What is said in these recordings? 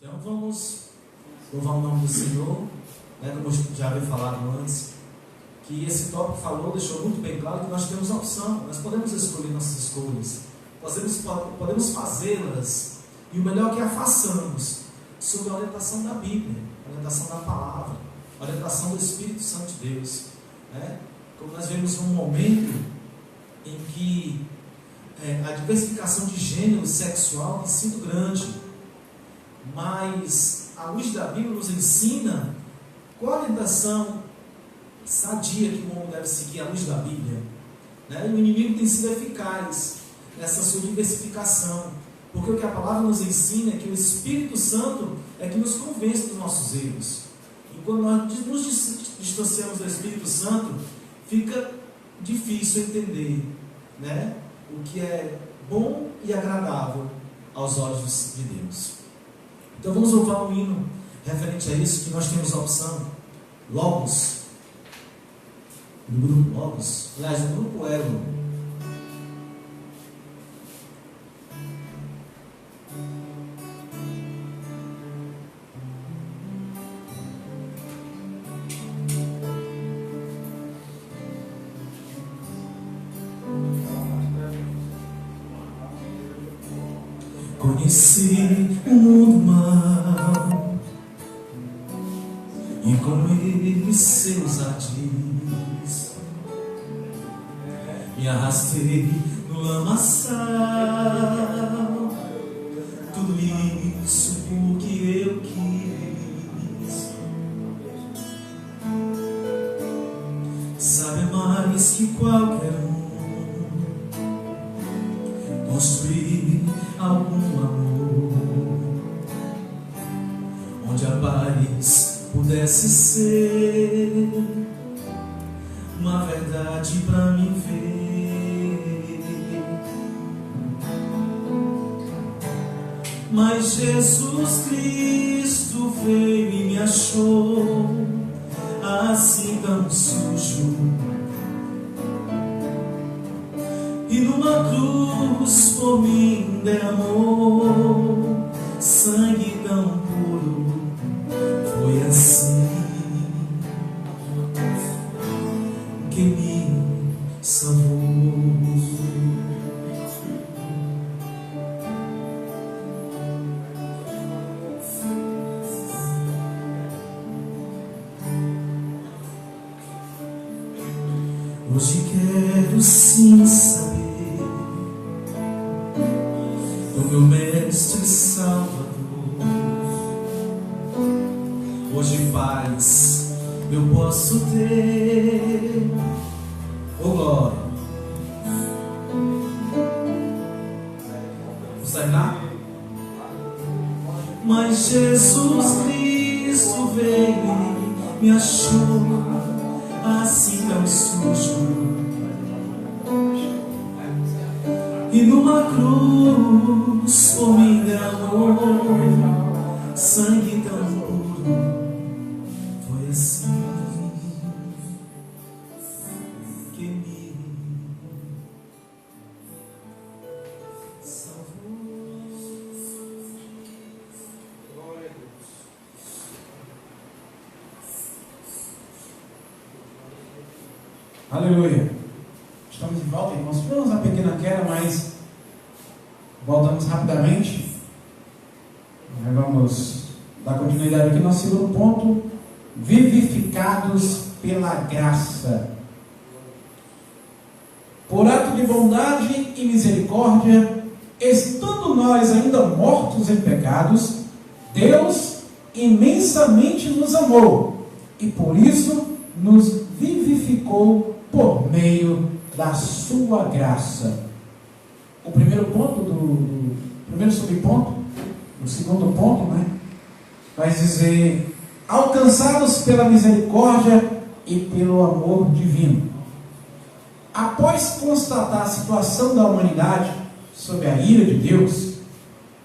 Então vamos louvar o nome do Senhor, né, como já havia falado antes, que esse tópico deixou muito bem claro que nós temos a opção, nós podemos escolher nossas escolhas, podemos fazê-las, e o melhor é que a façamos, sob a orientação da Bíblia, a orientação da palavra, a orientação do Espírito Santo de Deus, né? Como nós vemos um momento em que a diversificação de gênero sexual tem sido grande, mas a luz da Bíblia nos ensina qual a orientação sadia que o homem deve seguir, a luz da Bíblia, né? E o inimigo tem sido eficaz nessa sua diversificação, porque o que a palavra nos ensina é que o Espírito Santo é que nos convence dos nossos erros, e quando nós nos distanciamos do Espírito Santo, fica difícil entender, né, o que é bom e agradável aos olhos de Deus. Então vamos louvar um hino referente a isso, que nós temos a opção Logos, do grupo Logos, aliás, do grupo Elo. Conheci o mundo mal e com ele seus ardis, me arrastei no lamaçal, tudo isso porque eu quis. Sabe mais que qualquer construir algum amor onde a paz pudesse ser uma verdade para mim ver. Mas Jesus Cristo veio e me achou assim tão sujo, e numa cruz por mim derramou sangue tão puro. Foi assim que me salvou. Hoje quero sim saber do meu mestre Salvador. Hoje paz eu posso ter, oh glória. Vamos terminar? Mas Jesus Cristo veio e me achou assim tão sujo, e numa cruz por mim derramou sangue tão puro. Foi assim que me salvou. Glória a Deus. Aleluia. Estamos de volta, irmãos. Tivemos uma pequena queda, mas voltamos rapidamente. Vamos dar continuidade aqui no nosso segundo ponto: vivificados pela graça. Por ato de bondade e misericórdia, estando nós ainda mortos em pecados, Deus imensamente nos amou e por isso nos vivificou por meio da sua graça. O primeiro ponto primeiro subponto, o segundo ponto, né, vai dizer: alcançados pela misericórdia e pelo amor divino. Após constatar a situação da humanidade sob a ira de Deus,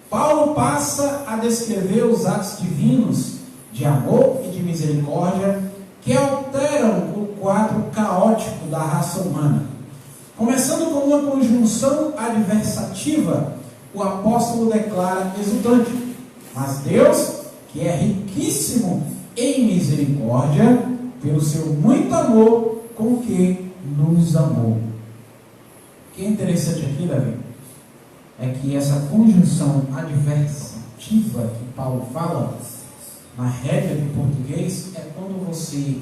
Paulo passa a descrever os atos divinos de amor e de misericórdia que alteram o quadro caótico da raça humana. Começando com uma conjunção adversativa, o apóstolo declara exultante: Mas Deus, que é riquíssimo em misericórdia, pelo seu muito amor com que nos amou. O que é interessante aqui, Davi, é que essa conjunção adversativa que Paulo fala, na regra de português, é quando você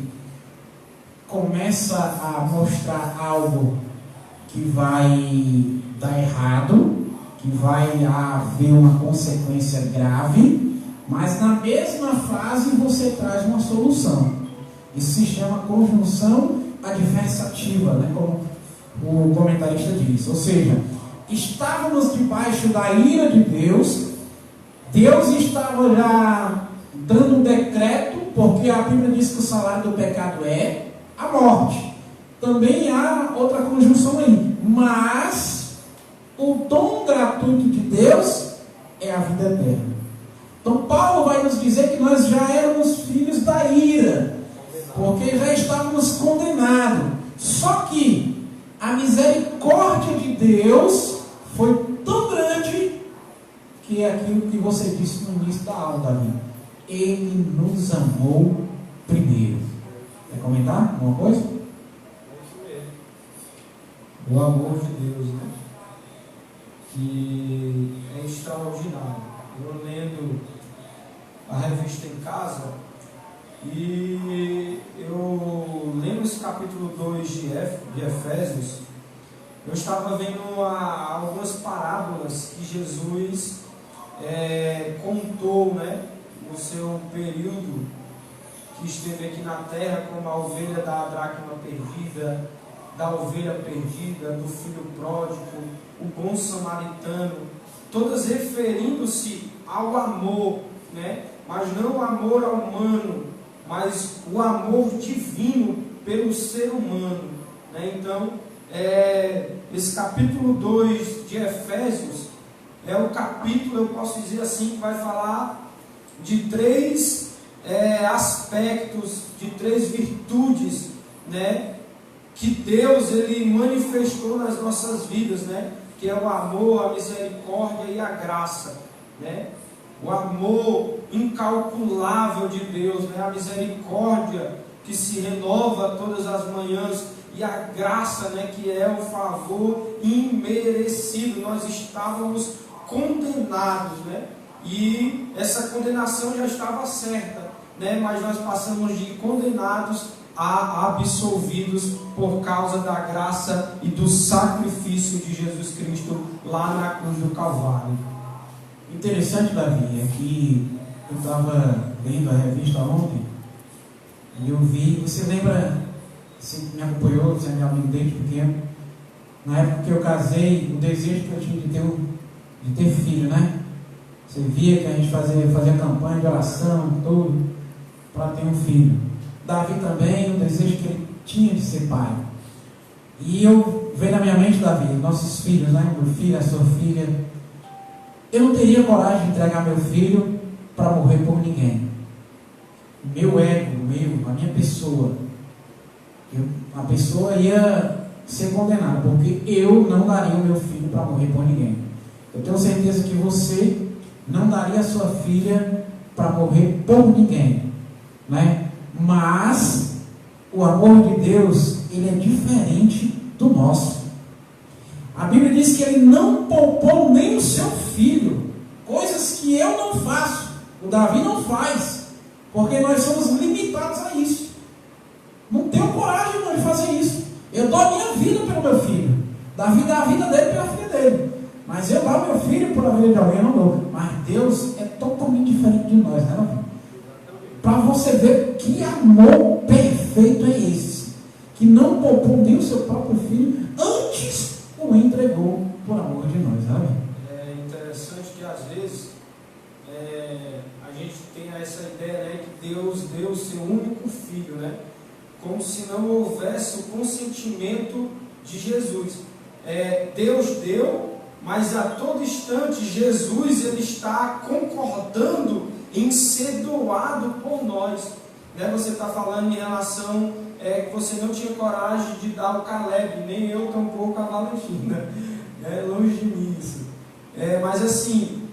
começa a mostrar algo que vai dar errado, que vai haver uma consequência grave, mas na mesma frase você traz uma solução. Isso se chama conjunção adversativa, né? Como o comentarista diz. Ou seja, estávamos debaixo da ira de Deus, Deus estava já dando um decreto, porque a Bíblia diz que o salário do pecado é a morte. Também há outra conjunção aí, mas o dom gratuito de Deus é a vida eterna. Então Paulo vai nos dizer que nós já éramos filhos da ira, porque já estávamos condenados. Só que a misericórdia de Deus foi tão grande, que é aquilo que você disse no início da aula, Davi. Ele nos amou primeiro. Quer comentar alguma coisa? O amor de Deus, né? Que é extraordinário. Eu lendo a revista em casa, e eu lendo esse capítulo 2 de Efésios, eu estava vendo algumas parábolas que Jesus contou, né, no seu período que esteve aqui na terra, como a ovelha da dracma perdida, da ovelha perdida, do filho pródigo, o bom samaritano, todas referindo-se ao amor, né? Mas não o amor humano, mas o amor divino pelo ser humano, né? Então, esse capítulo 2 de Efésios é o capítulo, eu posso dizer assim, que vai falar de três aspectos, de três virtudes, né, que Deus ele manifestou nas nossas vidas, né, que é o amor, a misericórdia e a graça, né? O amor incalculável de Deus, né? A misericórdia que se renova todas as manhãs, e a graça, né, que é o favor imerecido. Nós estávamos condenados, né? E essa condenação já estava certa, né? Mas nós passamos de condenados a absolvidos por causa da graça e do sacrifício de Jesus Cristo lá na cruz do Calvário. Interessante, Davi, é que eu estava lendo a revista ontem e eu vi, você lembra, você me acompanhou, você me amigo desde pequeno, na época que eu casei, o desejo que eu tinha de ter filho, né? Você via que a gente fazia campanha de oração, tudo, para ter um filho. Davi também, o desejo que ele tinha de ser pai. E eu vejo na minha mente, Davi, nossos filhos, né? Meu filho, a sua filha. Eu não teria coragem de entregar meu filho para morrer por ninguém. Meu ego, a minha pessoa, a pessoa ia ser condenada, porque eu não daria o meu filho para morrer por ninguém. Eu tenho certeza que você não daria a sua filha para morrer por ninguém, né? Mas o amor de Deus, ele é diferente do nosso. A Bíblia diz que ele não poupou nem o seu filho, coisas que eu não faço, o Davi não faz, porque nós somos limitados a isso. Não tenho coragem não de fazer isso. Eu dou a minha vida pelo meu filho. Davi dá a vida dele pela filha dele. Mas eu dou meu filho por a vida de alguém, eu não dou. Mas Deus é totalmente diferente de nós, né, Davi? Para você ver que amor perfeito é esse, que não poupou nem o seu próprio filho, antes o entregou por amor de nós, sabe? É interessante que às vezes a gente tem essa ideia, né, que Deus deu o seu único filho, né? Como se não houvesse o consentimento de Jesus. Deus deu, mas a todo instante Jesus ele está concordando em ser doado por nós, né? Você está falando em relação que você não tinha coragem de dar o Caleb, nem eu tampouco a Valentina, longe de mim isso. Mas assim,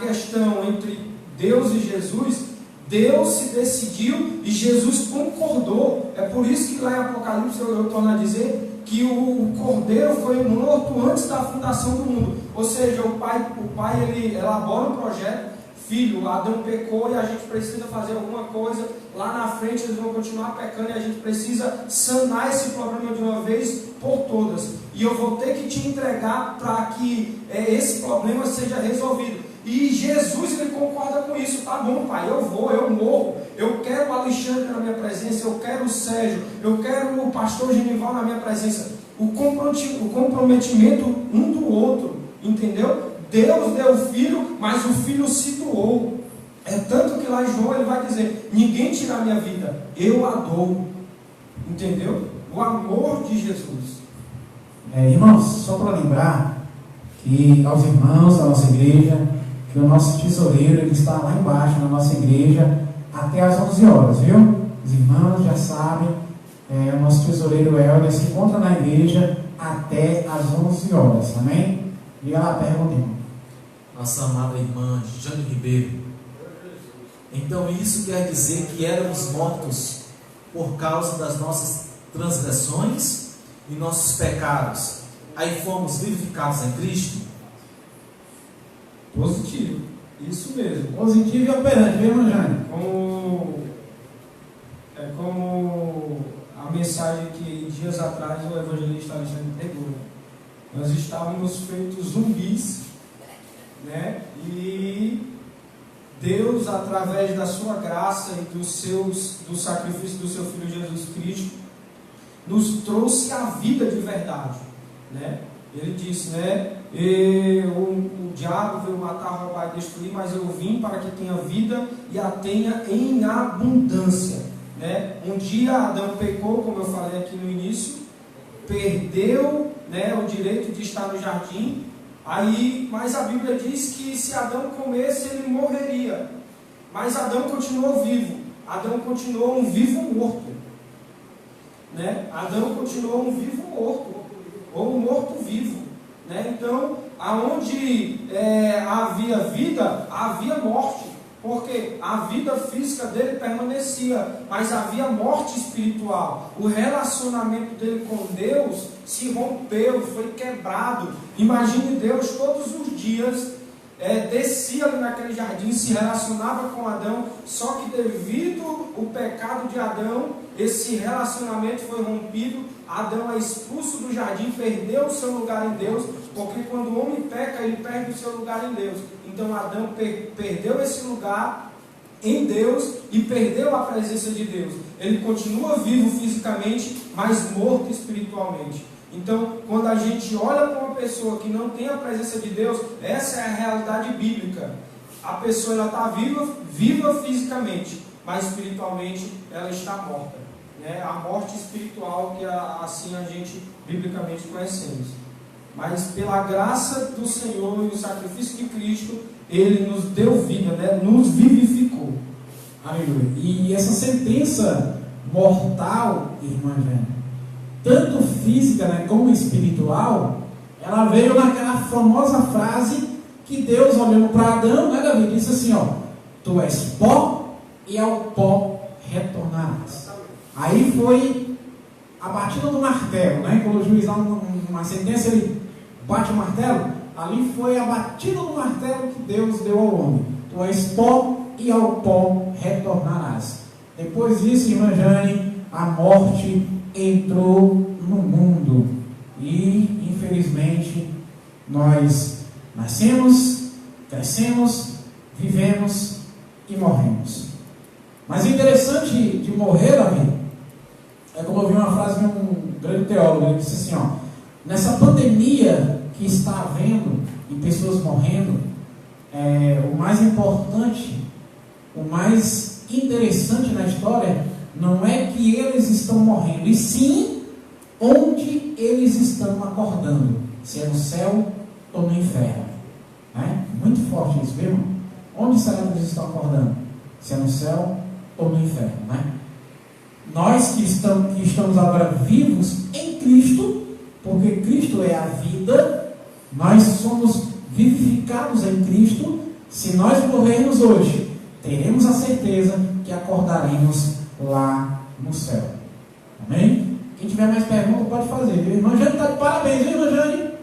questão entre Deus e Jesus, Deus se decidiu e Jesus concordou. É por isso que lá em Apocalipse eu torno a dizer que o Cordeiro foi morto antes da fundação do mundo. Ou seja, o pai ele elabora um projeto. Filho, Adão pecou e a gente precisa fazer alguma coisa. Lá na frente eles vão continuar pecando e a gente precisa sanar esse problema de uma vez por todas. E eu vou ter que te entregar para que esse problema seja resolvido. E Jesus, ele concorda com isso. Tá bom, pai, eu morro. Eu quero o Alexandre na minha presença, eu quero o Sérgio, eu quero o pastor Genival na minha presença. O comprometimento um do outro, entendeu? Deus deu o Filho, mas o Filho se doou. É tanto que lá em João ele vai dizer: ninguém tira a minha vida, eu a dou. Entendeu? O amor de Jesus. Irmãos, só para lembrar que aos irmãos da nossa igreja, que o nosso tesoureiro ele está lá embaixo na nossa igreja até às 11 horas, viu? Os irmãos já sabem, o nosso tesoureiro Helder se encontra na igreja até às 11 horas, amém? Liga lá, pergunta, irmão. Nossa amada irmã Jane Ribeiro. Então isso quer dizer que éramos mortos por causa das nossas transgressões e nossos pecados. Aí fomos vivificados em Cristo? Positivo, isso mesmo. Positivo e operante, viu, irmã Jane? Como a mensagem que dias atrás o evangelista Alexandre pregou. Nós estávamos feitos zumbis, né? E Deus, através da sua graça e do sacrifício do seu Filho Jesus Cristo, nos trouxe a vida de verdade, né? Ele disse, né? O diabo veio matar, roubar e destruir, mas eu vim para que tenha vida e a tenha em abundância, né? Um dia Adão pecou, como eu falei aqui no início, perdeu, né, o direito de estar no jardim. Mas a Bíblia diz que se Adão comesse, ele morreria. Mas Adão continuou vivo. Adão continuou um vivo morto, né? Adão continuou um vivo morto, ou um morto vivo, né? Então, aonde havia vida, havia morte, porque a vida física dele permanecia, mas havia morte espiritual. O relacionamento dele com Deus se rompeu, foi quebrado. Imagine Deus todos os dias descia ali naquele jardim, se relacionava com Adão, só que devido ao pecado de Adão, esse relacionamento foi rompido. Adão é expulso do jardim, perdeu o seu lugar em Deus, porque quando o homem peca, ele perde o seu lugar em Deus. Então Adão perdeu esse lugar em Deus e perdeu a presença de Deus. Ele continua vivo fisicamente, mas morto espiritualmente. Então, quando a gente olha para uma pessoa que não tem a presença de Deus, essa é a realidade bíblica. A pessoa está viva fisicamente, mas espiritualmente ela está morta, né? A morte espiritual que assim a gente biblicamente conhecemos. Mas pela graça do Senhor e o sacrifício de Cristo, Ele nos deu vida, né? Nos vivificou. Aleluia. E essa sentença mortal, irmã Jane, tanto física, né, como espiritual, ela veio naquela famosa frase que Deus, olhando para Adão, né, Davi, disse assim, ó: tu és pó e ao pó retornarás. Aí foi a batida do martelo, né? Quando o juiz dá uma sentença, ele bate o martelo. Ali foi a batida do martelo que Deus deu ao homem: tu és pó e ao pó retornarás. Depois disso, irmã Jane, a morte entrou no mundo e, infelizmente, nós nascemos, crescemos, vivemos e morremos. Mas o interessante de morrer, Davi, é como eu vi uma frase de um grande teólogo. Ele disse assim, ó: nessa pandemia que está havendo e pessoas morrendo, o mais importante, o mais interessante na história não é que eles estão morrendo, e sim onde eles estão acordando, se é no céu ou no inferno, né? Muito forte isso, viu, irmão? Onde será que eles estão acordando? Se é no céu ou no inferno, né? Nós que estamos agora vivos em Cristo, porque Cristo é a vida, nós somos vivificados em Cristo, Se nós morrermos hoje, teremos a certeza que acordaremos lá no céu. Amém? Quem tiver mais perguntas pode fazer. O irmão Jane está de parabéns, viu, irmão Jane?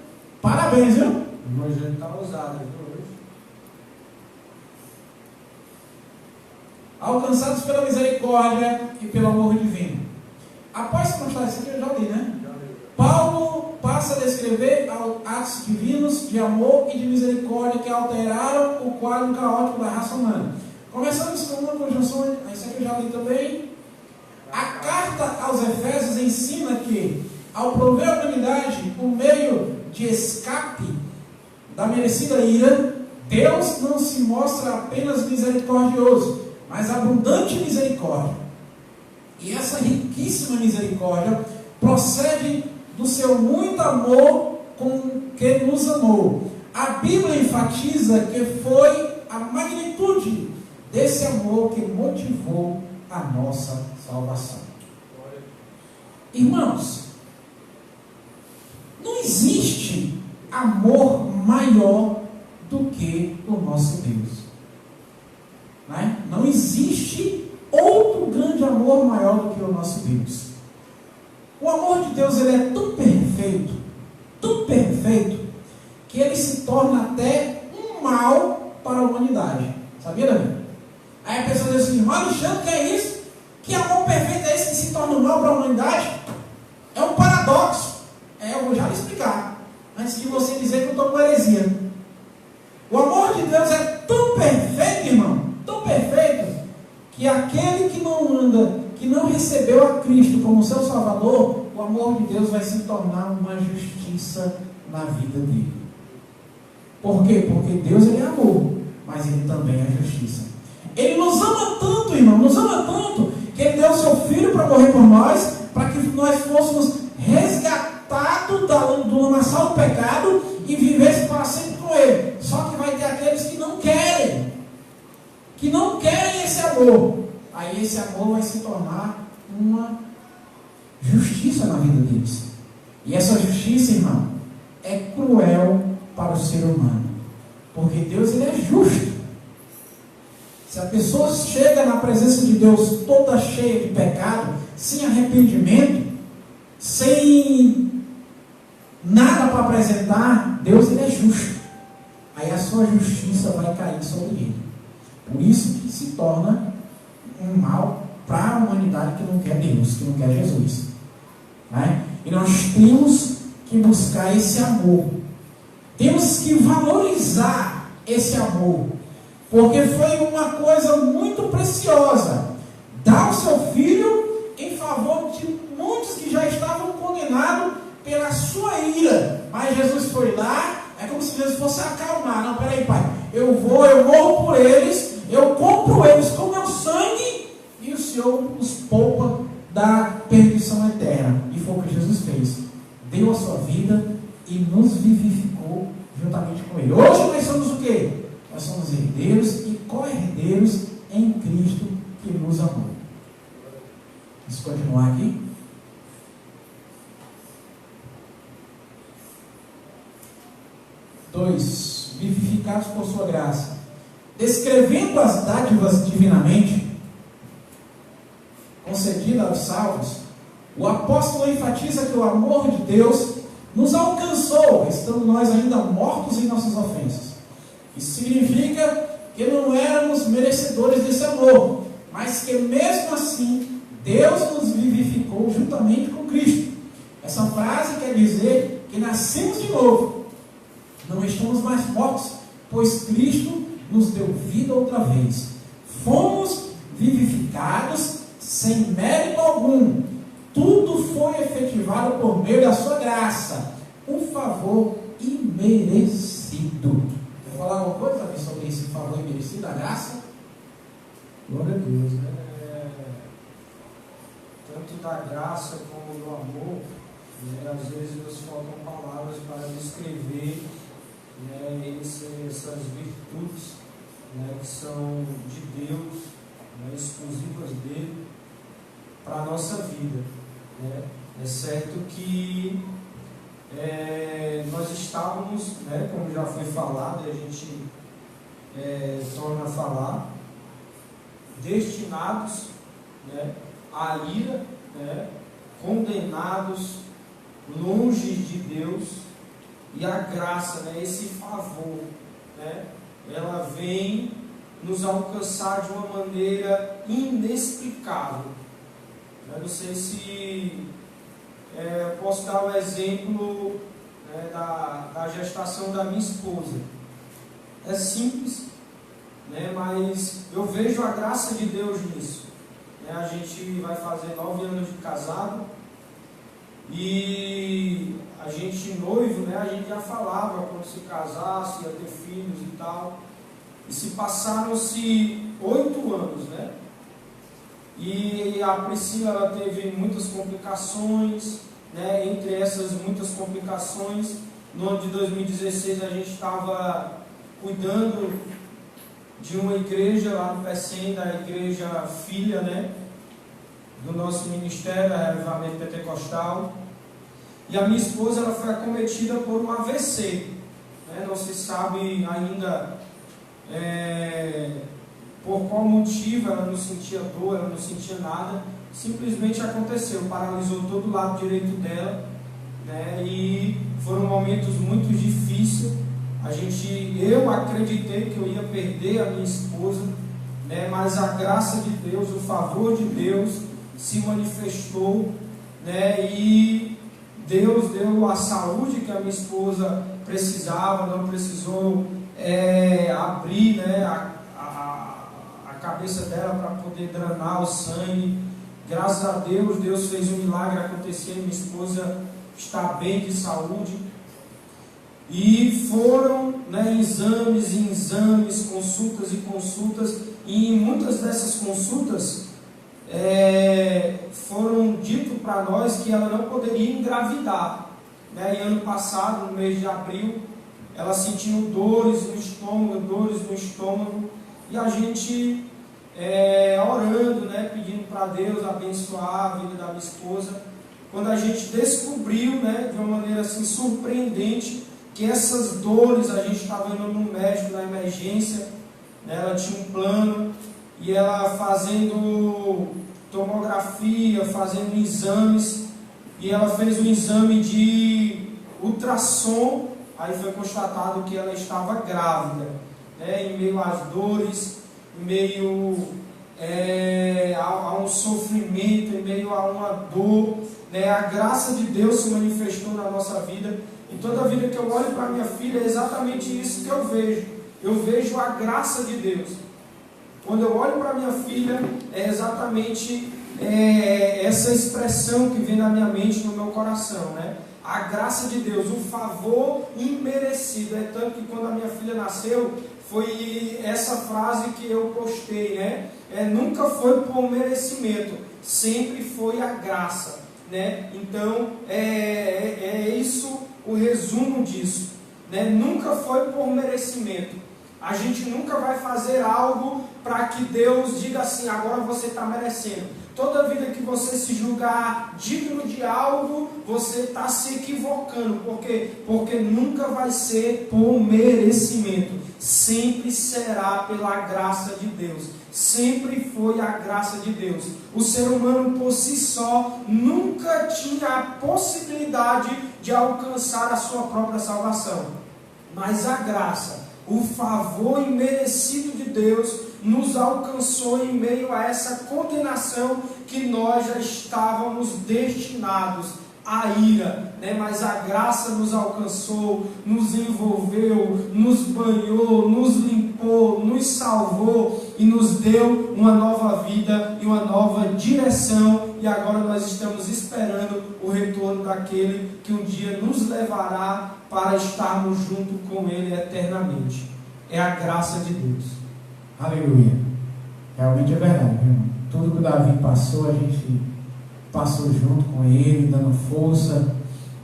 Parabéns, viu? O irmão Jane está ousado, viu, hoje? Alcançados pela misericórdia e pelo amor divino. Após constar isso aqui, eu já li, né? Paulo passa a descrever atos divinos de amor e de misericórdia que alteraram o quadro caótico da raça humana. Começamos com uma conjunção, isso aqui eu já li também. A carta aos Efésios ensina que, ao prover à humanidade o meio de escape da merecida ira, Deus não se mostra apenas misericordioso, mas abundante misericórdia. E essa riquíssima misericórdia procede do seu muito amor com que nos amou. A Bíblia enfatiza que foi a magnitude desse amor que motivou a nossa salvação. Irmãos, não existe amor maior do que o nosso Deus. Não existe outro grande amor maior do que o nosso Deus. O amor de Deus, ele é tão perfeito, que ele se torna até um mal para a humanidade. Sabia, Davi? Aí a pessoa diz assim, mas Alexandre, que é isso? Que amor perfeito é esse que se torna um mal para a humanidade? É um paradoxo. Eu vou já lhe explicar, antes de você dizer que eu estou com heresia. O amor de Deus é tão perfeito, irmão, tão perfeito, que aquele que não anda, que não recebeu a Cristo como seu Salvador, o amor de Deus vai se tornar uma justiça na vida dele. Por quê? Porque Deus, ele é amor, mas ele também é justiça. Ele nos ama tanto, irmão, nos ama tanto, que ele deu o seu Filho para morrer por nós, para que nós fôssemos resgatados do lamaçal do pecado e vivessem para sempre com ele. Só que vai ter aqueles que não querem esse amor. Aí esse amor vai se tornar uma justiça na vida deles. E essa justiça, irmão, é cruel para o ser humano. Porque Deus, ele é justo. Se a pessoa chega na presença de Deus toda cheia de pecado, sem arrependimento, sem nada para apresentar, Deus, ele é justo. Aí a sua justiça vai cair sobre ele. Por isso que se torna um mal para a humanidade que não quer Deus, que não quer Jesus. E nós temos que buscar esse amor. Temos que valorizar esse amor. Porque foi uma coisa muito preciosa. Dar o seu filho em favor de muitos que já estavam condenados pela sua ira. Mas Jesus foi lá, é como se Jesus fosse acalmar. Não, peraí, pai, eu morro por eles, eu compro eles com meu sangue, e o Senhor os poupa da perdição eterna. E foi o que Jesus fez. Deu a sua vida e nos vivificou juntamente com ele. Hoje nós somos o quê? Nós somos herdeiros e co-herdeiros em Cristo que nos amou. Vamos continuar aqui. Dois, vivificados por sua graça. Descrevendo as dádivas divinamente concedidas aos salvos, o apóstolo enfatiza que o amor de Deus nos alcançou, estando nós ainda mortos em nossas ofensas. Isso significa que não éramos merecedores desse amor, mas que mesmo assim Deus nos vivificou juntamente com Cristo. Essa frase quer dizer que nascemos de novo, não estamos mais mortos, pois Cristo nos deu vida outra vez. Fomos vivificados sem mérito algum. Tudo foi efetivado por meio da sua graça, um favor imerecido. Quer falar alguma coisa também sobre esse favor imerecido da graça? Glória a Deus, né? Tanto da graça como do amor, né? Às vezes nos faltam palavras para descrever, né, essas virtudes, né, que são de Deus, né, exclusivas dele para a nossa vida. Né? É certo que nós estávamos, né, como já foi falado, a gente torna a falar, destinados, né, à ira, né, condenados, longe de Deus, e a graça, né, esse favor, né, ela vem nos alcançar de uma maneira inexplicável. Eu não sei se posso dar um exemplo, né, da gestação da minha esposa. É simples, né, mas eu vejo a graça de Deus nisso. A gente vai fazer 9 anos de casado e a gente noivo, né, a gente já falava quando se casasse, ia ter filhos e tal. E se passaram-se 8 anos, né? E a Priscila, ela teve muitas complicações, né? Entre essas muitas complicações, no ano de 2016 a gente estava cuidando de uma igreja lá no PECEM, da igreja filha, né, do nosso ministério, a Avivamento Pentecostal. E a minha esposa, ela foi acometida por um AVC, né? Não se sabe ainda por qual motivo. Ela não sentia dor, ela não sentia nada, simplesmente aconteceu, paralisou todo o lado direito dela, né? E foram momentos muito difíceis. Eu acreditei que eu ia perder a minha esposa, né? Mas a graça de Deus, o favor de Deus se manifestou, né? E Deus deu a saúde que a minha esposa precisava, não precisou abrir, né, a cabeça dela para poder drenar o sangue. Graças a Deus, Deus fez um milagre acontecer, minha esposa está bem de saúde. E foram, né, exames e exames, consultas e consultas, e em muitas dessas consultas foram dito para nós que ela não poderia engravidar, né? E ano passado, no mês de abril, ela sentiu dores no estômago, e a gente orando, né, pedindo para Deus abençoar a vida da minha esposa, quando a gente descobriu, né, de uma maneira assim surpreendente, que essas dores, a gente estava indo no médico na emergência, né, ela tinha um plano, e ela fazendo tomografia, fazendo exames, e ela fez um exame de ultrassom, aí foi constatado que ela estava grávida, né, em meio às dores, em meio a um sofrimento, em meio a uma dor, né, a graça de Deus se manifestou na nossa vida. E toda vida que eu olho para minha filha, é exatamente isso que eu vejo. Eu vejo a graça de Deus. Quando eu olho para minha filha, é exatamente essa expressão que vem na minha mente, no meu coração, né? A graça de Deus, o favor imerecido. É tanto que quando a minha filha nasceu, foi essa frase que eu postei, né? Nunca foi por merecimento, sempre foi a graça, né? Então, é isso o resumo disso, né? Nunca foi por merecimento. A gente nunca vai fazer algo para que Deus diga assim, agora você está merecendo. Toda vida que você se julgar digno de algo, você está se equivocando. Por quê? Porque nunca vai ser por merecimento. Sempre será pela graça de Deus. Sempre foi a graça de Deus. O ser humano por si só nunca tinha a possibilidade de alcançar a sua própria salvação. Mas a graça, o favor imerecido de Deus nos alcançou em meio a essa condenação que nós já estávamos destinados à ira, né? Mas a graça nos alcançou, nos envolveu, nos banhou, nos limpou, nos salvou e nos deu uma nova vida e uma nova direção. E agora nós estamos esperando o retorno daquele que um dia nos levará para estarmos junto com Ele eternamente. É a graça de Deus. Aleluia. Realmente é verdade, meu irmão. Tudo que o Davi passou, a gente passou junto com ele, dando força,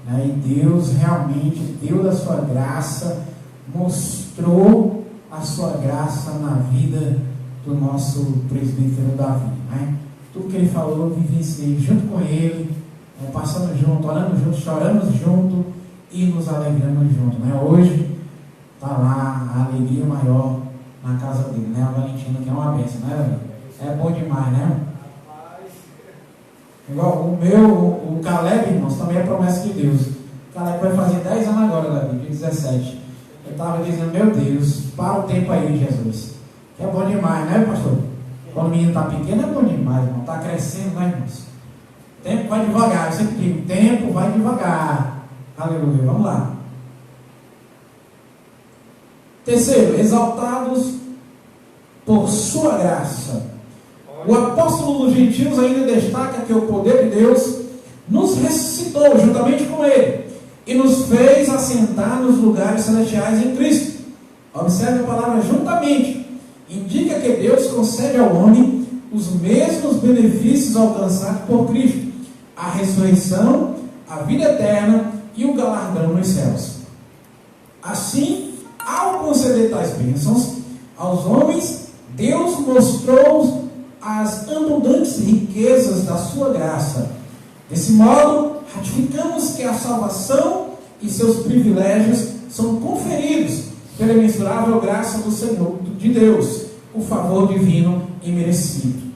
né? E Deus realmente deu da sua graça, mostrou a sua graça na vida do nosso presbítero Davi, né? Tudo que ele falou, eu vivenciei junto com ele, né? Passando junto, orando junto, chorando junto e nos alegrando junto, né? Hoje está lá a alegria maior na casa dele, né? A Valentina, que é uma bênção, né, Davi? É bom demais, né? Igual o Caleb, irmãos, também é promessa de Deus. O Caleb vai fazer 10 anos agora, Davi, dia 17. Eu estava dizendo, meu Deus, para o tempo aí, Jesus. Que é bom demais, né, pastor? Quando o menino está pequeno é bom demais, irmão. Está crescendo, né, irmãos? O tempo vai devagar. Eu sempre digo, o tempo vai devagar. Aleluia. Vamos lá. Terceiro, exaltados por sua graça. O apóstolo dos gentios ainda destaca que o poder de Deus nos ressuscitou juntamente com ele e nos fez assentar nos lugares celestiais em Cristo. Observe a palavra juntamente. Indica que Deus concede ao homem os mesmos benefícios alcançados por Cristo: a ressurreição, a vida eterna e o galardão nos céus. Assim, ao conceder tais bênçãos aos homens, Deus mostrou as abundantes riquezas da sua graça. Desse modo, ratificamos que a salvação e seus privilégios são conferidos pela imensurável graça do Senhor, de Deus, o favor divino e merecido.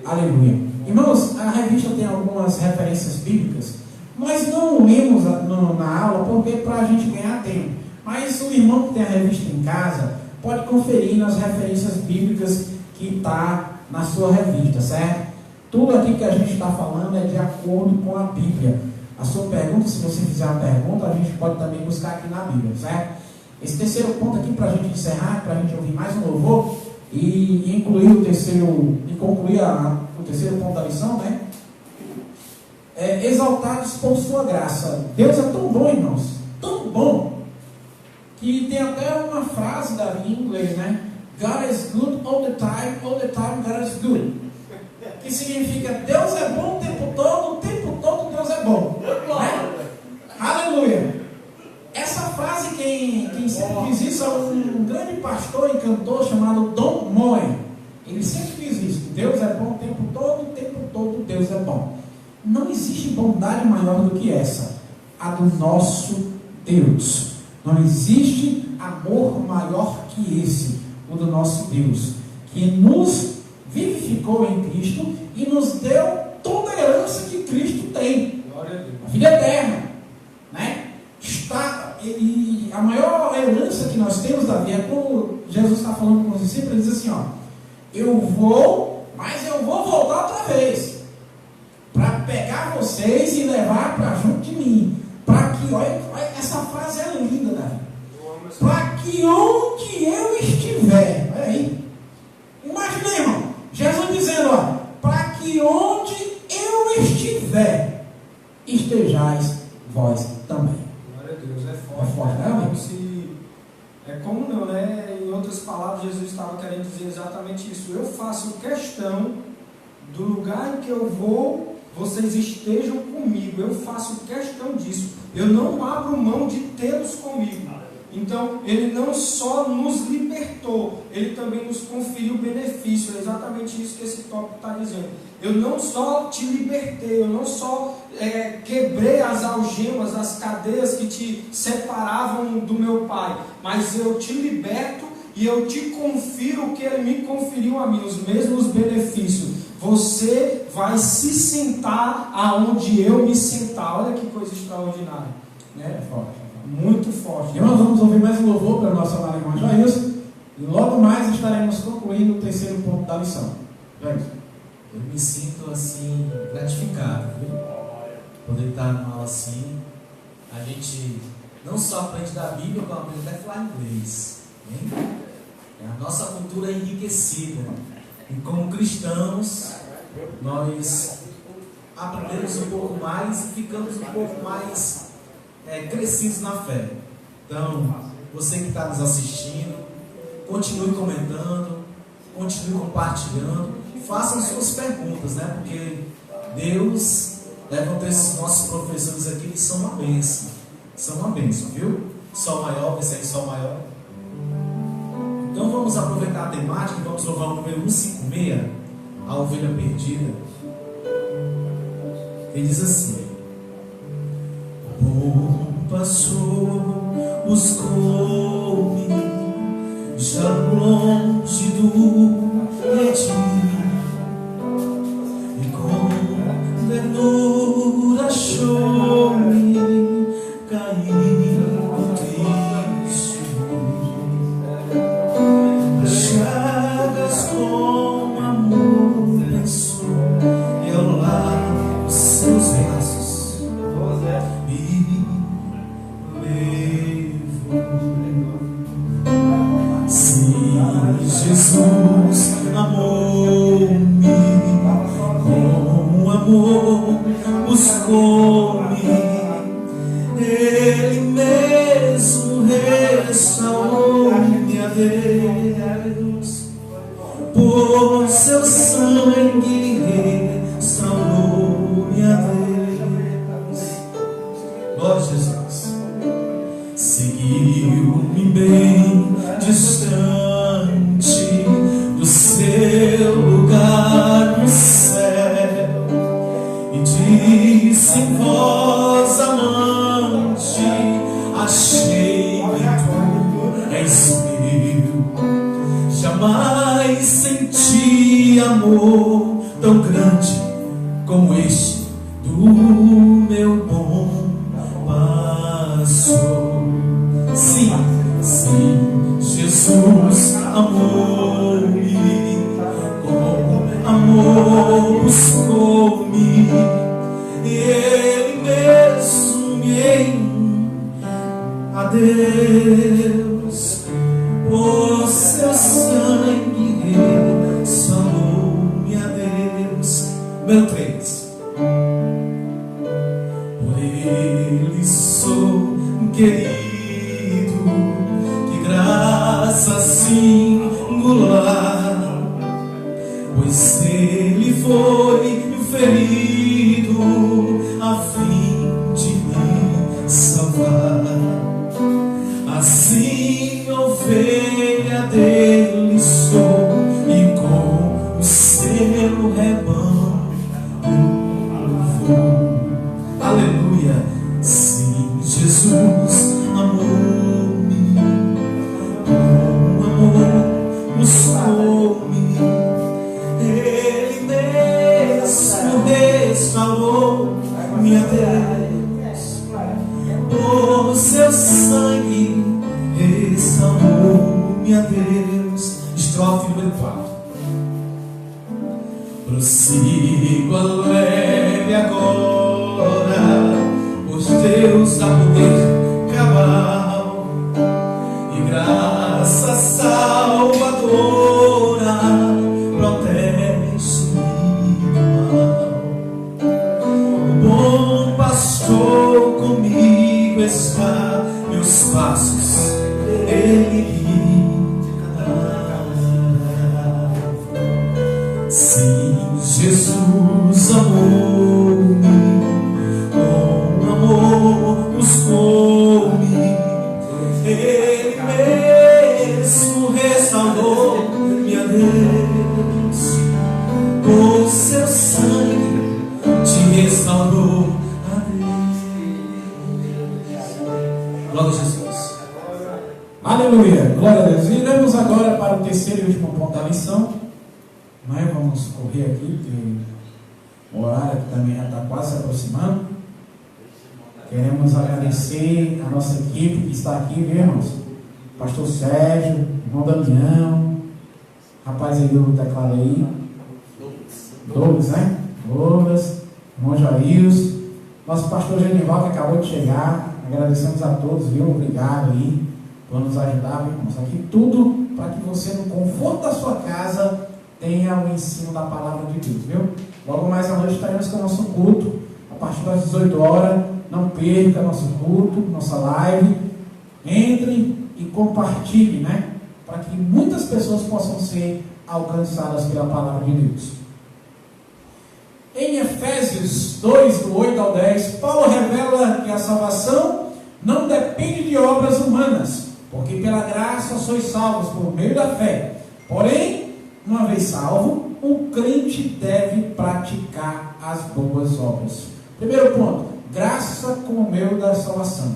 Aleluia. Irmãos, a revista tem algumas referências bíblicas, mas não lemos na aula porque para a gente ganhar tempo. Mas o irmão que tem a revista em casa pode conferir nas referências bíblicas que está na sua revista, certo? Tudo aqui que a gente está falando é de acordo com a Bíblia. A sua pergunta, se você fizer uma pergunta, a gente pode também buscar aqui na Bíblia, certo? Esse terceiro ponto aqui, para a gente encerrar, para a gente ouvir mais um louvor e incluir o terceiro, e concluir o terceiro ponto da lição, né? Exaltados por sua graça. Deus é tão bom, irmãos, tão bom, que tem até uma frase em inglês, né? God is good all the time God is good. Que significa, Deus é bom o tempo todo Deus é bom. Né? Aleluia. Essa frase, quem sempre diz isso é um grande pastor e cantor chamado Don Moen. Ele sempre diz isso: Deus é bom o tempo todo Deus é bom. Não existe bondade maior do que essa, a do nosso Deus. Não existe amor maior que esse, o do nosso Deus, que nos vivificou em Cristo e nos deu toda a herança que Cristo tem, a vida eterna, né? E a maior herança que nós temos, Davi, é quando Jesus está falando com os discípulos, ele diz assim, ó: eu vou, mas eu vou voltar outra vez, para pegar vocês e levar para junto de mim, para que, olha, essa frase é linda, Davi, para que onde eu estiver, olha aí, imagina, irmão, Jesus dizendo, ó, para que onde eu estiver, estejais vós também. Glória a Deus, é forte. É forte, né? É como não, né? Em outras palavras, Jesus estava querendo dizer exatamente isso. Eu faço questão do lugar em que eu vou, vocês estejam comigo. Eu faço questão disso. Eu não abro mão de tê-los comigo. Então, Ele não só nos libertou, Ele também nos conferiu benefício. É exatamente isso que esse tópico está dizendo. Eu não só te libertei, eu não só quebrei as algemas, as cadeias que te separavam do meu Pai, mas eu te liberto e eu te confiro o que Ele me conferiu a mim, os mesmos benefícios. Você vai se sentar aonde eu me sentar. Olha que coisa extraordinária, né? Forte. Muito forte. Irmãos, vamos ouvir mais um louvor para a nossa amada irmã Jailson, e logo mais estaremos concluindo o terceiro ponto da lição. Jailson. Eu me sinto assim, gratificado, viu? Poder estar numa aula assim. A gente não só aprende da Bíblia, como aprende até falar inglês. Hein? A nossa cultura é enriquecida. E como cristãos, nós aprendemos um pouco mais e ficamos um pouco mais crescidos na fé. Então, você que está nos assistindo, continue comentando, continue compartilhando, façam suas perguntas, né? Porque Deus levantou esses nossos professores aqui, que são uma bênção. São uma bênção, viu? Sol maior, esse aí, Sol maior. Então vamos aproveitar a temática e vamos louvar o número 156, a ovelha perdida. Ele diz assim: o povo passou, buscou-me, já longe do retiro, e com ternura achou-me caído triste. As chagas com amor pensou, e ao lado dos seus braços me levou. Se Jesus amou-me com amor, buscou-me, Ele mesmo restaurou-me a Deus, por seu sangue restaurou-me a Deus. Glória a Jesus. Seguiu-me bem distante do seu lugar no céu, e disse em voz amante: achei-me, tu és meu. Jamais senti amor tão grande como este do meu bom pastor. Sim, sim, Jesus amou-me com amor, buscou-me, e Ele mesmo me a Deus, por seu sangue restaurou-me a Deus. Meu 3. Por Ele sou querido, que graça singular, pois Ele foi ferido a fim de me salvar. Assim ovelha dele sou, e com o seu rebanho vou. Aleluia. Sim, Jesus amou-me com amor, buscou-me, Ele mesmo restaurou-me a Deus, por seu sangue restaurou-me a Deus. Estrofe número 4. Prossigo alegre agora, pois Deus dá poder cabal e graça salvadora, protege-me do mal. O bom pastor comigo está, meus passos Ele guiará. Sim, Jesus amou-me com amor, buscou-me, Ele mesmo restaurou-me a Deus, com seu sangue te restaurou a Deus. Glória a Jesus. Aleluia, glória a Deus. Iremos agora para o terceiro e último ponto da lição. Nós vamos correr aqui, porque o horário também já está quase se aproximando. Queremos agradecer a nossa equipe que está aqui, viu, irmãos? Pastor Sérgio, irmão Damião, rapaz aí do teclado aí, Douglas, né? Douglas, irmão Jairus, nosso pastor Genival que acabou de chegar. Agradecemos a todos, viu? Obrigado aí por nos ajudar, viu, irmãos? Aqui tudo para que você, no conforto da sua casa, tenha o ensino da palavra de Deus, viu? Logo mais à noite estaremos com o nosso culto, a partir das 18 horas. Não perca nosso culto, nossa live. Entre e compartilhe, né? Para que muitas pessoas possam ser alcançadas pela palavra de Deus. Em Efésios 2, do 8 ao 10, Paulo revela que a salvação não depende de obras humanas, porque pela graça sois salvos por meio da fé. Porém, uma vez salvo, o crente deve praticar as boas obras. Primeiro ponto, graça como meio da salvação.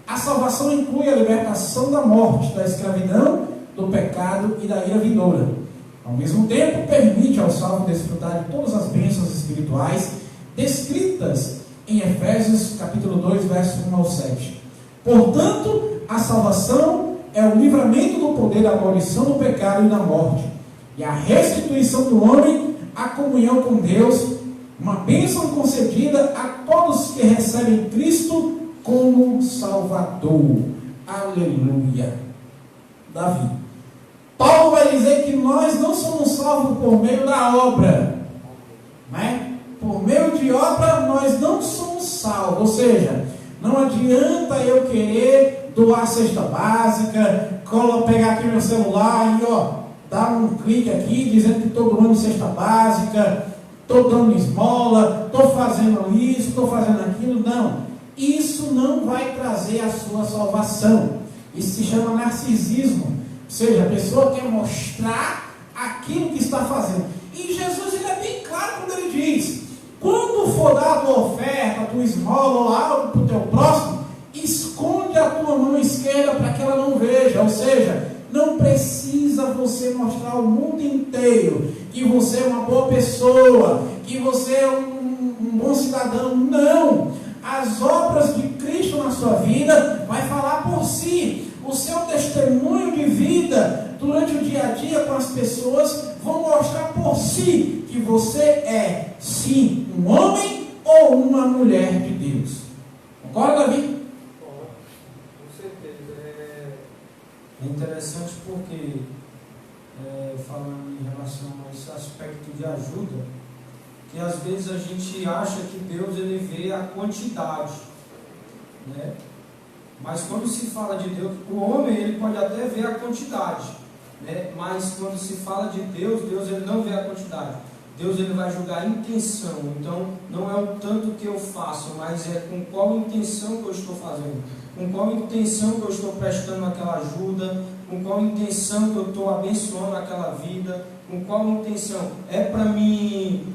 A salvação inclui a libertação da morte, da escravidão do pecado e da ira vindoura. Ao mesmo tempo, permite ao salvo desfrutar de todas as bênçãos espirituais descritas em Efésios capítulo 2, versos 1 ao 7. Portanto, a salvação é o livramento do poder da maldição do pecado e da morte, e a restituição do homem à comunhão com Deus, uma bênção concedida a todos que recebem Cristo como Salvador. Aleluia. Davi. Paulo vai dizer que nós não somos salvos por meio da obra, né? Por meio de obra nós não somos salvos, ou seja, não adianta eu querer doar cesta básica, pegar aqui meu celular e dar um clique aqui dizendo que estou doando cesta básica, estou dando esmola, estou fazendo isso, estou fazendo aquilo. Não, isso não vai trazer a sua salvação. Isso se chama narcisismo, ou seja, a pessoa quer mostrar aquilo que está fazendo. E Jesus ele é bem claro quando ele diz: quando for dar a tua oferta, a tua esmola ou algo para o teu próximo, esconde a tua mão esquerda para que ela não veja. Ou seja, não precisa você mostrar ao mundo inteiro que você é uma boa pessoa, que você é um bom cidadão. Não! As obras de Cristo na sua vida vai falar por si. O seu testemunho de vida durante o dia a dia com as pessoas vão mostrar por si que você é, sim, um homem ou uma mulher de Deus. Concorda, Davi? Com certeza. É interessante porque, falando em relação a esse aspecto de ajuda, que às vezes a gente acha que Deus ele vê a quantidade, né? Mas quando se fala de Deus, o homem ele pode até ver a quantidade, né? Mas quando se fala de Deus, Deus ele não vê a quantidade. Deus ele vai julgar a intenção. Então não é o tanto que eu faço, mas é com qual intenção que eu estou fazendo, com qual intenção que eu estou prestando aquela ajuda, com qual intenção que eu estou abençoando aquela vida, com qual intenção. É para mim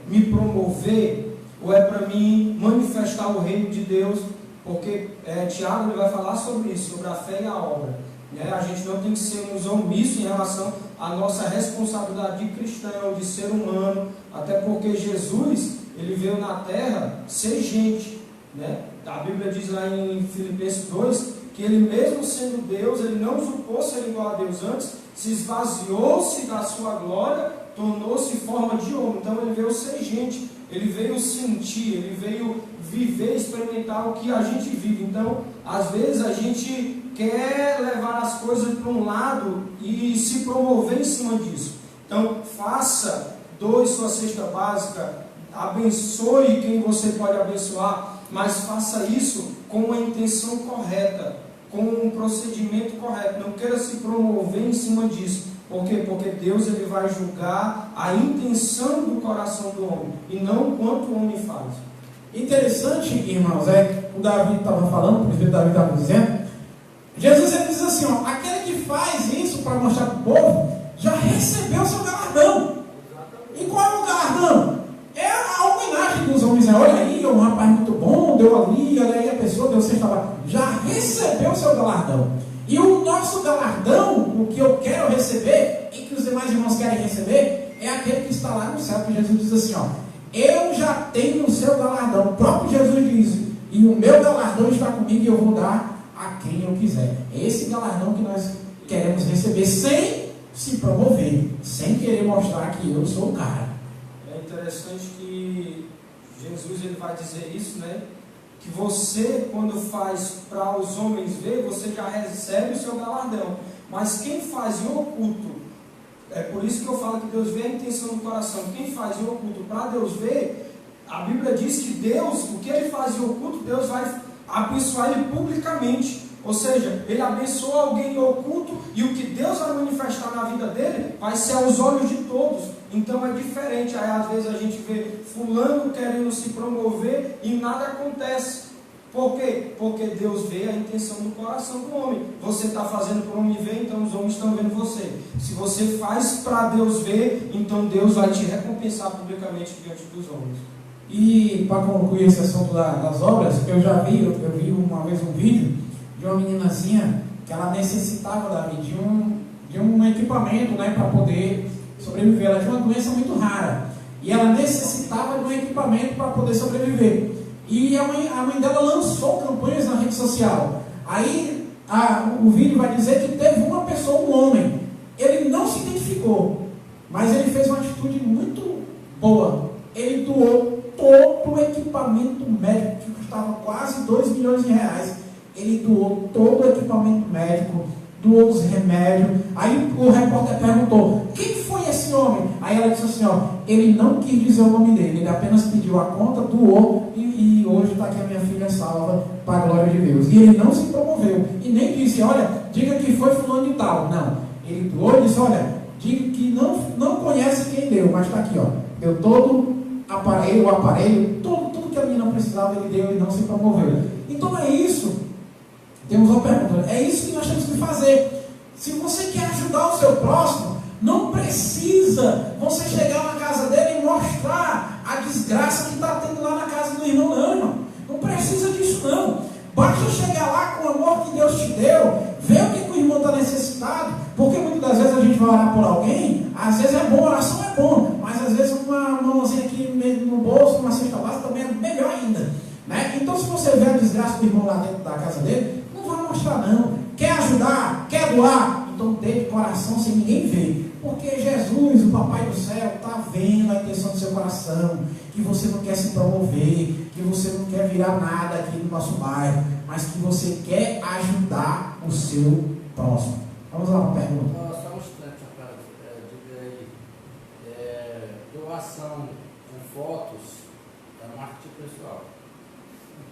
me promover ou é para mim manifestar o reino de Deus? Porque Tiago ele vai falar sobre isso, sobre a fé e a obra, né? A gente não tem que sermos omissos em relação à nossa responsabilidade de cristão, de ser humano, até porque Jesus ele veio na terra ser gente, né? A Bíblia diz lá em Filipenses 2 que ele mesmo sendo Deus, ele não usurpou ser igual a Deus, antes se esvaziou-se da sua glória, tornou-se forma de homem. Então ele veio ser gente, ele veio sentir, ele veio viver, experimentar o que a gente vive. Então, às vezes a gente quer levar as coisas para um lado e se promover em cima disso. Então, doe sua cesta básica, abençoe quem você pode abençoar, mas faça isso com a intenção correta, com um procedimento correto. Não queira se promover em cima disso. Por quê? Porque Deus ele vai julgar a intenção do coração do homem e não quanto o homem faz. Interessante, irmãos, o Davi estava falando, o presbítero Davi estava dizendo, Jesus ele diz assim, aquele que faz isso para mostrar para o povo, já recebeu seu galardão. E qual é o galardão? É a homenagem dos homens, olha aí, um rapaz muito bom, deu ali, olha aí a pessoa, deu sexta lá, já recebeu seu galardão. E o nosso galardão, o que eu quero receber, e que os demais irmãos querem receber, é aquele que está lá no céu, que Jesus diz assim, eu já tenho o seu galardão. O próprio Jesus diz, e o meu galardão está comigo e eu vou dar a quem eu quiser. É esse galardão que nós queremos receber, sem se promover, sem querer mostrar que eu sou o cara. É interessante que Jesus ele vai dizer isso, né? Que você, quando faz para os homens ver, você já recebe o seu galardão. Mas quem faz em oculto, é por isso que eu falo que Deus vê a intenção do coração. Quem faz em oculto para Deus ver, a Bíblia diz que Deus, o que ele faz em oculto, Deus vai abençoar ele publicamente. Ou seja, ele abençoa alguém em oculto e o que Deus vai manifestar na vida dele vai ser aos olhos de todos. Então é diferente. Aí às vezes a gente vê fulano querendo se promover e nada acontece. Por quê? Porque Deus vê a intenção do coração do homem. Você está fazendo para o homem ver, então os homens estão vendo você. Se você faz para Deus ver, então Deus vai te recompensar publicamente diante dos homens. E para concluir esse assunto das obras, eu vi uma vez um vídeo de uma meninazinha que ela necessitava, Davi, de um equipamento, né, para poder sobreviver. Ela tinha uma doença muito rara e ela necessitava de um equipamento para poder sobreviver. E a mãe dela lançou campanhas na rede social. Aí o vídeo vai dizer que teve uma pessoa, um homem, ele não se identificou, mas ele fez uma atitude muito boa. Ele doou todo o equipamento médico, que custava quase 2 milhões de reais. Ele doou todo o equipamento médico, doou os remédios. Aí o repórter perguntou: quem foi esse homem? Aí ela disse assim: ele não quis dizer o nome dele, ele apenas pediu a conta, doou, e hoje está aqui a minha filha salva, para a glória de Deus. E ele não se promoveu, e nem disse: olha, diga que foi fulano de tal. Não, ele doou e disse: olha, diga que não conhece quem deu, mas está aqui, deu todo o aparelho, tudo que a menina precisava, ele deu e não se promoveu. Então é isso. Temos uma pergunta, é isso que nós temos que fazer. Se você quer ajudar o seu próximo, não precisa você chegar na casa dele e mostrar a desgraça que está tendo lá na casa do irmão, não, irmão. Não precisa disso, não. Basta chegar lá com o amor que Deus te deu, ver o que o irmão está necessitado, porque muitas das vezes a gente vai orar por alguém, às vezes é bom, oração é bom, mas às vezes uma mãozinha aqui no bolso, uma cesta básica também é melhor ainda, né? Então, se você vê a desgraça do irmão lá dentro da casa dele, não vai mostrar não. Quer ajudar? Quer doar? Então dê de coração sem ninguém ver. Porque Jesus, o Papai do Céu, está vendo a intenção do seu coração, que você não quer se promover, que você não quer virar nada aqui no nosso bairro, mas que você quer ajudar o seu próximo. Vamos lá, uma pergunta. Só um instante, rapaz. Diga aí. Doação com fotos é marketing pessoal.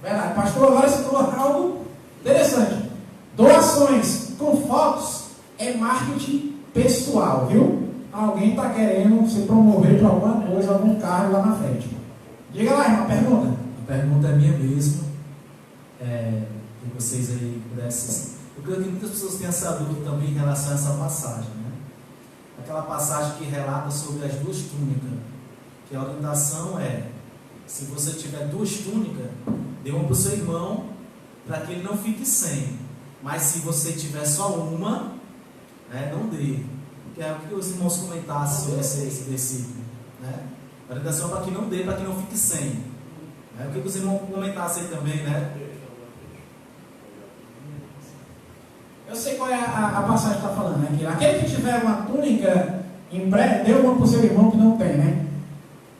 Verdade, pastor, agora você falou algo interessante. Doações com fotos é marketing pessoal, viu? Alguém está querendo se promover de alguma coisa, algum carro lá na frente. Diga lá, irmão, pergunta. A pergunta é minha mesmo. Que vocês aí pudessem. Eu creio que muitas pessoas têm essa dúvida também em relação a essa passagem, né? Aquela passagem que relata sobre as 2 túnicas, que a orientação é: se você tiver 2 túnicas, dê uma para o seu irmão, para que ele não fique sem. Mas se você tiver só uma, não dê. Que é o que os irmãos comentassem sobre esse versículo, né? A orientação é para que não dê, para que não fique sem. O que os irmãos comentassem aí também, né? Eu sei qual é a passagem que está falando, né? Que aquele que tiver uma túnica, em breve, dê uma para o seu irmão que não tem, né?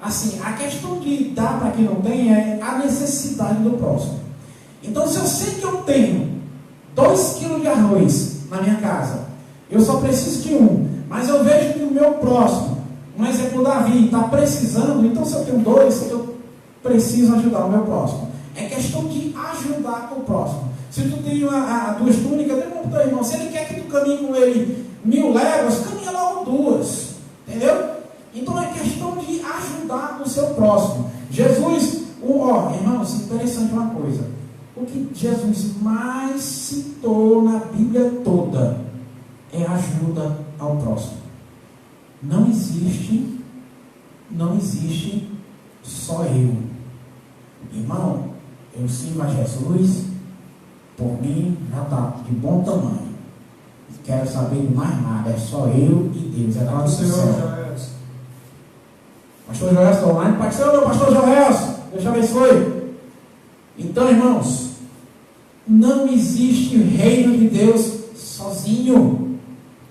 Assim, a questão de dar para quem não tem é a necessidade do próximo. Então, se eu sei que eu tenho 2 quilos de arroz na minha casa, eu só preciso de 1, mas eu vejo que o meu próximo, um exemplo, o Davi, está precisando, então se eu tenho 2, eu preciso ajudar o meu próximo. É questão de ajudar o próximo. Se tu tem 2 túnicas, dê uma para o teu irmão. Se ele quer que tu caminhe com ele 1000 léguas, caminha logo 2. Entendeu? Então é questão de ajudar o seu próximo. Jesus, irmãos, interessante uma coisa. O que Jesus mais citou na Bíblia toda é ajuda ao próximo. Não existe só eu. Irmão, eu sirvo a Jesus, por mim já está de bom tamanho. Não quero saber de mais nada, é só eu e Deus. É lá do céu. Pastor Joel está online. Pastor Joel, Deus te abençoe. Então, irmãos, não existe o reino de Deus sozinho.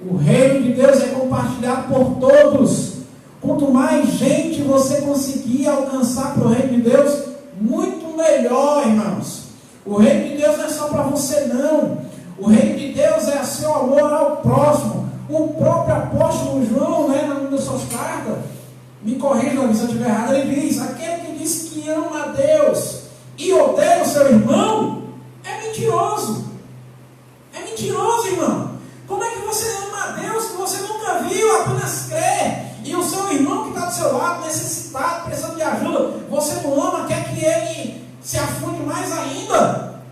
O reino de Deus é compartilhado por todos. Quanto mais gente você conseguir alcançar para o reino de Deus, muito melhor, irmãos. O reino de Deus não é só para você, não. O reino de Deus é seu amor ao próximo. O próprio apóstolo João, numa das suas cartas, me corrija se eu estiver errado, ele diz: aquele que diz que ama a Deus e odeia o seu irmão é mentiroso. É mentiroso, irmão. Como é que você ama a Deus que você nunca viu, apenas crê, e o seu irmão que está do seu lado, necessitado, precisando de ajuda, você não ama, quer que ele se afunde mais ainda?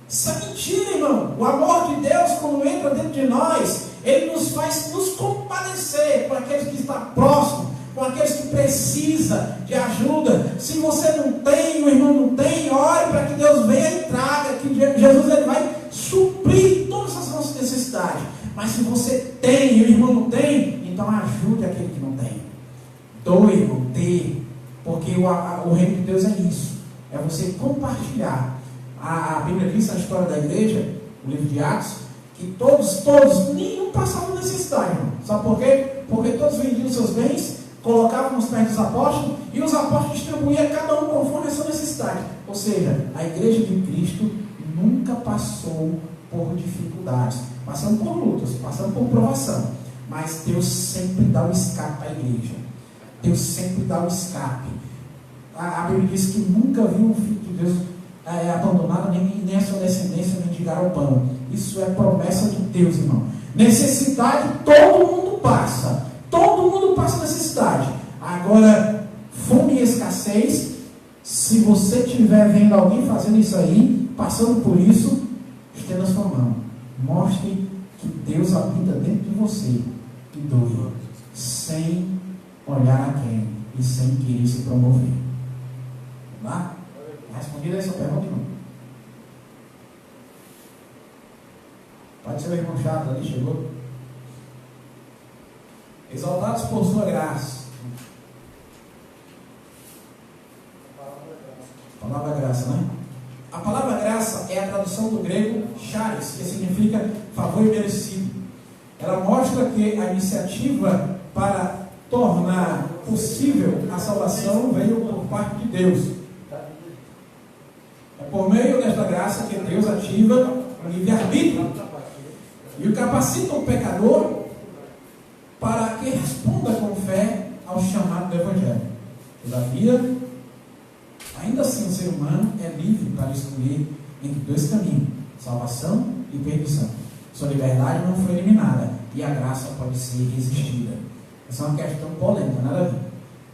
Isso é mentira, irmão. O amor de Deus, quando entra dentro de nós, ele nos faz nos compadecer com aqueles que estão próximos, com aqueles que precisam de ajuda. Se você não tem, o irmão não tem, ore para que Deus venha e traga, que Jesus ele vai suprir todas as nossas Mas se você tem e o irmão não tem, então ajude aquele que não tem. Doe, irmão, dê. Porque o reino de Deus é isso. É você compartilhar. A Bíblia diz na história da igreja, o livro de Atos, que todos, nenhum passava necessidade, irmão. Sabe por quê? Porque todos vendiam seus bens, colocavam nos pés dos apóstolos, e os apóstolos distribuíam cada um conforme a sua necessidade. Ou seja, a igreja de Cristo nunca passou por dificuldades, passando por lutas, passando por provação, mas Deus sempre dá o escape à igreja. Deus sempre dá o escape. A Bíblia diz que nunca viu um filho de Deus abandonado, nem a sua descendência mendigar ao pão. Isso é promessa de Deus, irmão. Necessidade todo mundo passa. Todo mundo passa necessidade. Agora, fome e escassez, se você estiver vendo alguém fazendo isso aí, passando por isso, estenda sua mão. Mostre que Deus habita dentro de você. E doe. Sem olhar a quem e sem querer se promover. Vamos lá? Respondida essa pergunta, irmão? Pode ser o irmão chato ali, chegou? Exaltados por sua graça. Palavra graça, né? A palavra graça é a tradução do grego charis, que significa favor imerecido. Ela mostra que a iniciativa para tornar possível a salvação veio por parte de Deus. É por meio desta graça que Deus ativa o livre-arbítrio e o capacita o pecador para que responda com fé ao chamado do Evangelho. Todavia, ainda assim o ser humano é livre para escolher entre dois caminhos, salvação e perdição. Sua liberdade não foi eliminada e a graça pode ser resistida. Essa é uma questão polêmica, nada a ver.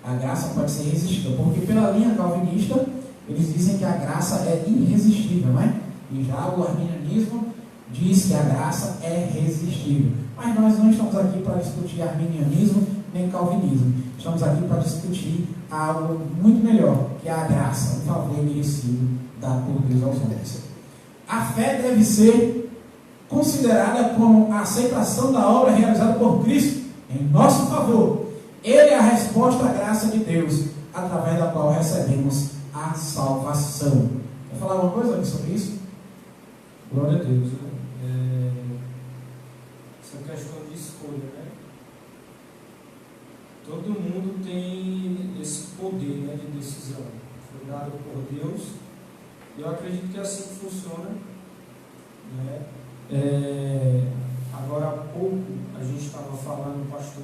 A graça pode ser resistida, porque pela linha calvinista, eles dizem que a graça é irresistível, não é? E já o arminianismo diz que a graça é resistível. Mas nós não estamos aqui para discutir arminianismo nem calvinismo. Estamos aqui para discutir algo muito melhor, que é a graça, o favor merecido dado por Deus aos homens. A fé deve ser considerada como a aceitação da obra realizada por Cristo em nosso favor. Ele é a resposta à graça de Deus, através da qual recebemos a salvação. Quer falar alguma coisa sobre isso? Glória a Deus. Essa questão de escolha, né? Todo mundo tem esse poder, né, de decisão. Foi dado por Deus. E eu acredito que é assim que funciona, né? Agora há pouco a gente estava falando, o pastor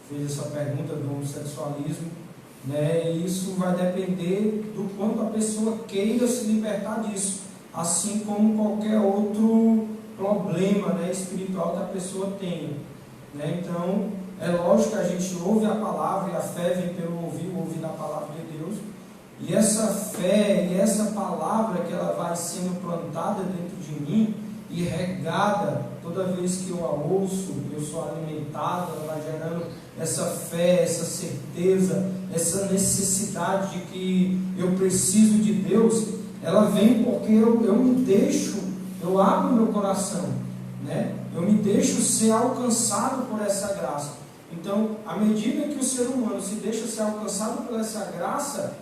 fez essa pergunta do homossexualismo, né? E isso vai depender do quanto a pessoa queira se libertar disso, assim como qualquer outro problema, né, espiritual que a pessoa tenha, né? Então é lógico que a gente ouve a palavra e a fé vem pelo ouvir da palavra de Deus, e essa fé e essa palavra que ela vai sendo plantada dentro de mim e regada, toda vez que eu a ouço, eu sou alimentado, ela vai gerando essa fé, essa certeza, essa necessidade de que eu preciso de Deus. Ela vem porque eu me deixo, eu abro meu coração, né? Eu me deixo ser alcançado por essa graça. Então, à medida que o ser humano se deixa ser alcançado por essa graça,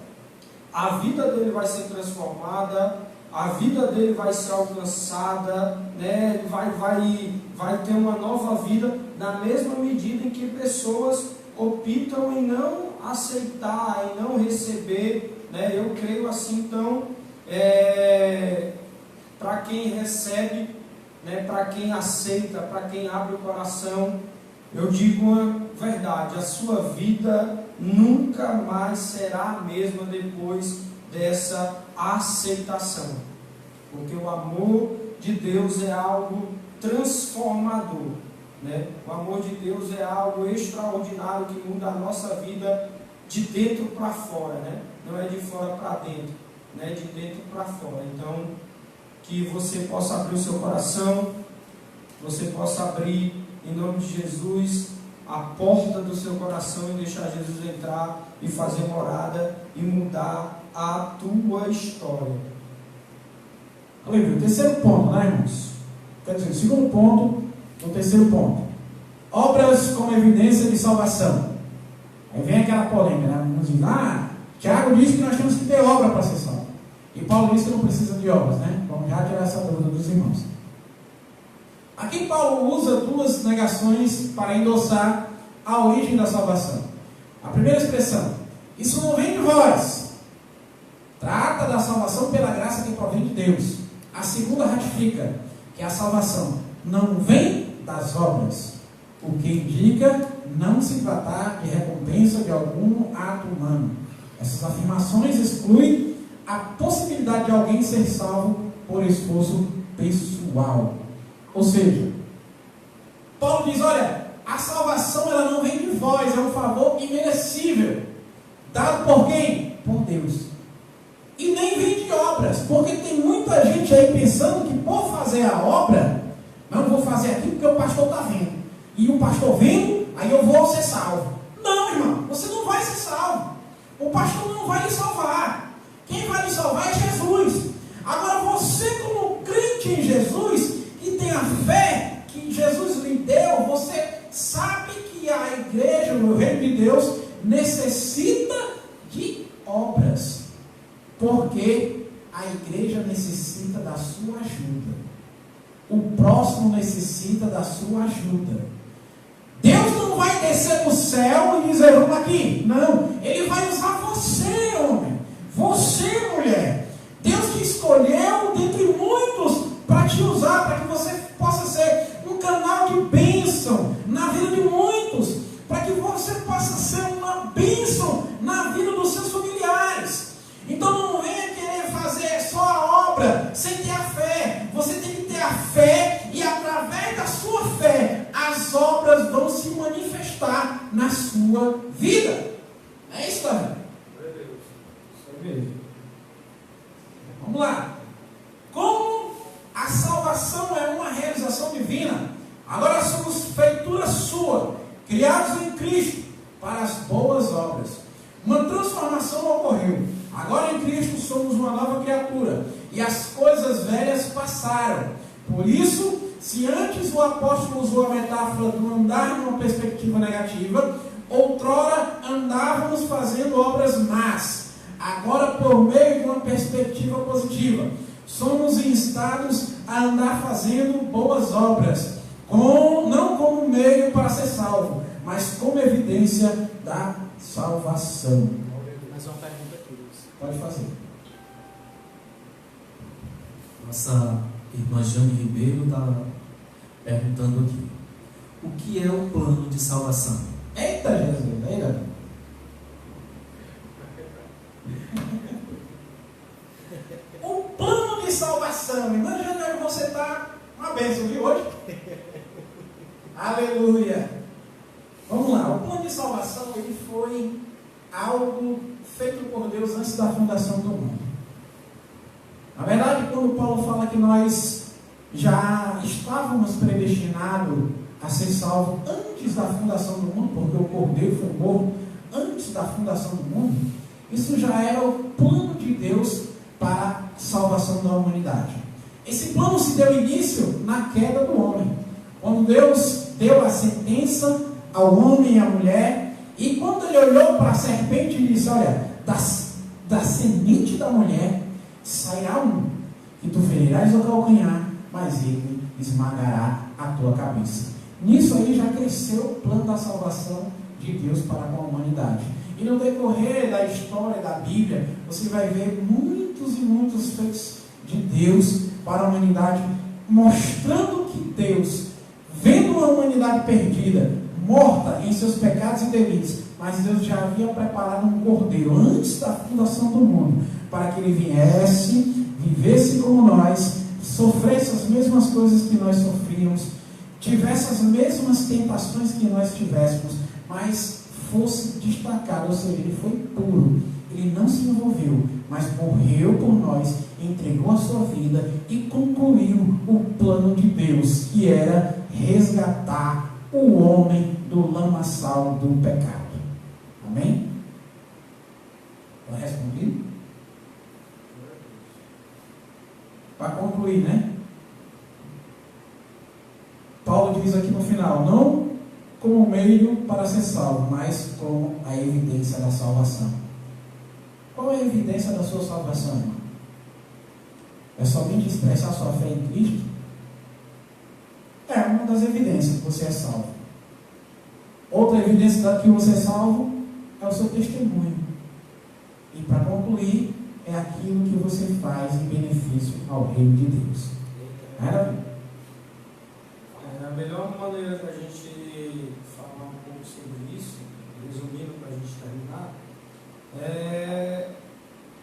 a vida dele vai ser transformada, a vida dele vai ser alcançada, né? Vai ter uma nova vida, na mesma medida em que pessoas optam em não aceitar, em não receber, né? Eu creio assim. Então, para quem recebe, né, para quem aceita, para quem abre o coração, eu digo uma verdade: a sua vida nunca mais será a mesma depois dessa aceitação, porque o amor de Deus é algo transformador, né? O amor de Deus é algo extraordinário que muda a nossa vida de dentro para fora, né? Não é de fora para dentro, né? De dentro para fora. Então, que você possa abrir o seu coração, você possa abrir, em nome de Jesus, a porta do seu coração e deixar Jesus entrar e fazer morada e mudar a tua história. Aleluia. Terceiro ponto, né, irmãos? Quer dizer, o segundo ponto no terceiro ponto. Obras como evidência de salvação. Aí vem aquela polêmica, né? Uns dizem, Tiago diz que nós temos que ter obra para ser salvo. E Paulo diz que não precisa de obras, né? Vamos já tirar essa dúvida dos irmãos. Aqui Paulo usa duas negações para endossar a origem da salvação. A primeira expressão, isso não vem de vós. Trata da salvação pela graça que provém de Deus. A segunda ratifica que a salvação não vem das obras, o que indica não se tratar de recompensa de algum ato humano. Essas afirmações excluem a possibilidade de alguém ser salvo por esforço pessoal. Ou seja, Paulo diz, olha, a salvação ela não vem de vós, é um favor imerecível, dado por quem? Por Deus. E nem vem de obras, porque tem muita gente aí pensando que por fazer a obra, não vou fazer aqui porque o pastor está vendo. E o pastor vendo, aí eu vou ser salvo. Não, irmão, você não vai ser salvo. O pastor não vai lhe salvar. Quem vai lhe salvar é Jesus. Agora você, como crente em Jesus, que tem a fé que Jesus lhe deu, você sabe que a igreja, o reino de Deus, necessita de obras. Porque a igreja necessita da sua ajuda. O próximo necessita da sua ajuda. Deus não vai descer do céu e dizer, vamos aqui. Não, Ele vai usar você, homem. Você, mulher. Deus te escolheu dentre muitos para te usar, para que você possa ser um canal de bênção na vida de muitos, para que você possa ser uma bênção na vida dos seus familiares. Então não venha querer fazer só a obra sem ter a fé. Você tem que ter a fé e através da sua fé as obras vão se manifestar na sua vida. É isso, tá vendo? Vamos lá. Como a salvação é uma realização divina, agora somos feitura sua, criados em Cristo para as boas obras. Uma transformação ocorreu. Agora em Cristo somos uma nova criatura e as coisas velhas passaram. Por isso, se antes o apóstolo usou a metáfora do andar numa perspectiva negativa, outrora andávamos fazendo obras más. Agora, por meio de uma perspectiva positiva, somos instados a andar fazendo boas obras, não como meio para ser salvo, mas como evidência da salvação. Mais uma pergunta aqui. Pode fazer. Nossa irmã Jane Ribeiro está perguntando aqui: o que é o plano de salvação? Eita, Jesus, eita. O plano de salvação, irmã Jane, você está uma bênção, viu, hoje? Aleluia. Vamos lá, o plano de salvação ele foi algo feito por Deus antes da fundação do mundo. Na verdade, quando Paulo fala que nós já estávamos predestinados a ser salvos antes da fundação do mundo, porque o Cordeiro foi morto antes da fundação do mundo, isso já era o plano de Deus para a salvação da humanidade. Esse plano se deu início na queda do homem, quando Deus deu a sentença ao homem e à mulher, e quando ele olhou para a serpente e disse, olha, da semente da mulher sairá um, que tu ferirás o calcanhar, mas ele esmagará a tua cabeça. Nisso aí já cresceu o plano da salvação de Deus para com a humanidade. E no decorrer da história da Bíblia, você vai ver muitos e muitos feitos de Deus para a humanidade, mostrando que Deus, vendo uma humanidade perdida, morta em seus pecados e delitos, mas Deus já havia preparado um cordeiro antes da fundação do mundo, para que ele viesse, vivesse como nós, sofresse as mesmas coisas que nós sofríamos, tivesse as mesmas tentações que nós tivéssemos, mas fosse destacado, ou seja, ele foi puro, ele não se envolveu, mas morreu por nós, entregou a sua vida e concluiu o plano de Deus, que era resgatar o homem do lamaçal do pecado. Amém? Está respondido? Para concluir, né? Paulo diz aqui no final, não como meio para ser salvo, mas como a evidência da salvação. Qual é a evidência da sua salvação, irmão? É somente expressar sua fé em Cristo? É uma das evidências que você é salvo. Outra evidência da que você é salvo é o seu testemunho. E para concluir, é aquilo que você faz em benefício ao reino de Deus. A melhor maneira da gente falar um pouco sobre isso, resumindo para a gente terminar, é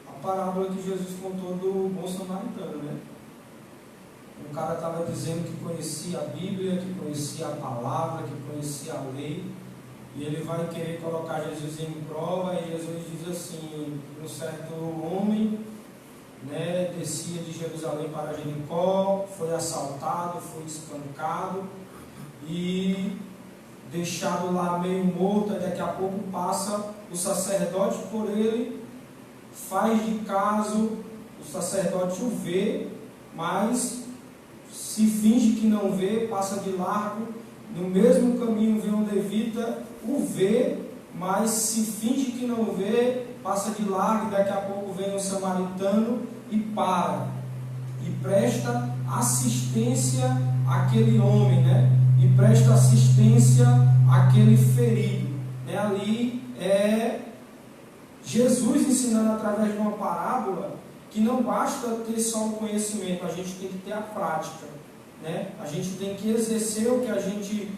a parábola que Jesus contou do bom samaritano, né? Um cara estava dizendo que conhecia a Bíblia, que conhecia a palavra, que conhecia a lei, e ele vai querer colocar Jesus em prova, e Jesus diz assim: um certo homem, né, descia de Jerusalém para Jericó, foi assaltado, foi espancado e deixado lá meio morto. E daqui a pouco passa o sacerdote por ele, faz de caso, o sacerdote o vê, mas se finge que não vê, passa de largo. No mesmo caminho vem um levita, o vê, mas se finge que não vê, passa de largo. E daqui a pouco vem um samaritano e para, e presta assistência àquele homem, né? E presta assistência àquele ferido, né? Ali é Jesus ensinando através de uma parábola que não basta ter só o conhecimento, a gente tem que ter a prática, né? A gente tem que exercer o que a gente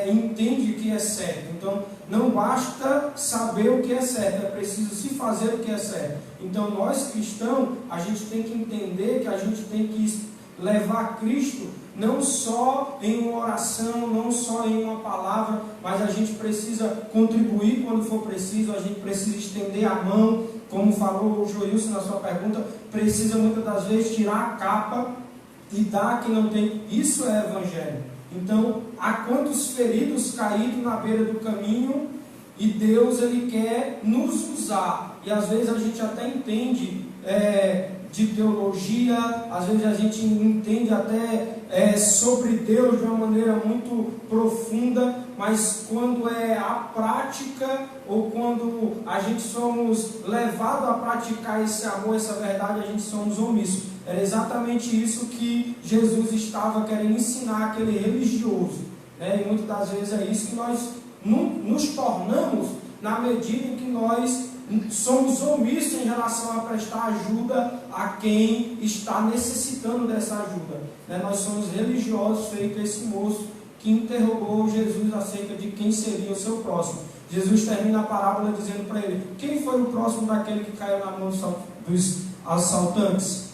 entende que é certo. Então não basta saber o que é certo, é preciso se fazer o que é certo. Então nós cristãos, a gente tem que entender que a gente tem que levar Cristo não só em uma oração, não só em uma palavra, mas a gente precisa contribuir quando for preciso, a gente precisa estender a mão, como falou o Joilson na sua pergunta, precisa muitas das vezes tirar a capa e dar a quem não tem. Isso é evangelho. Então, há quantos feridos caídos na beira do caminho, e Deus, Ele quer nos usar. E às vezes a gente até entende de teologia, às vezes a gente entende até sobre Deus de uma maneira muito profunda, mas quando é a prática, ou quando a gente somos levados a praticar esse amor, essa verdade, a gente somos omissos. Era exatamente isso que Jesus estava querendo ensinar àquele religioso, né? E muitas das vezes é isso que nós nos tornamos na medida em que nós somos omissos em relação a prestar ajuda a quem está necessitando dessa ajuda, né? Nós somos religiosos, feito esse moço que interrogou Jesus acerca de quem seria o seu próximo. Jesus termina a parábola dizendo para ele: quem foi o próximo daquele que caiu na mão dos assaltantes?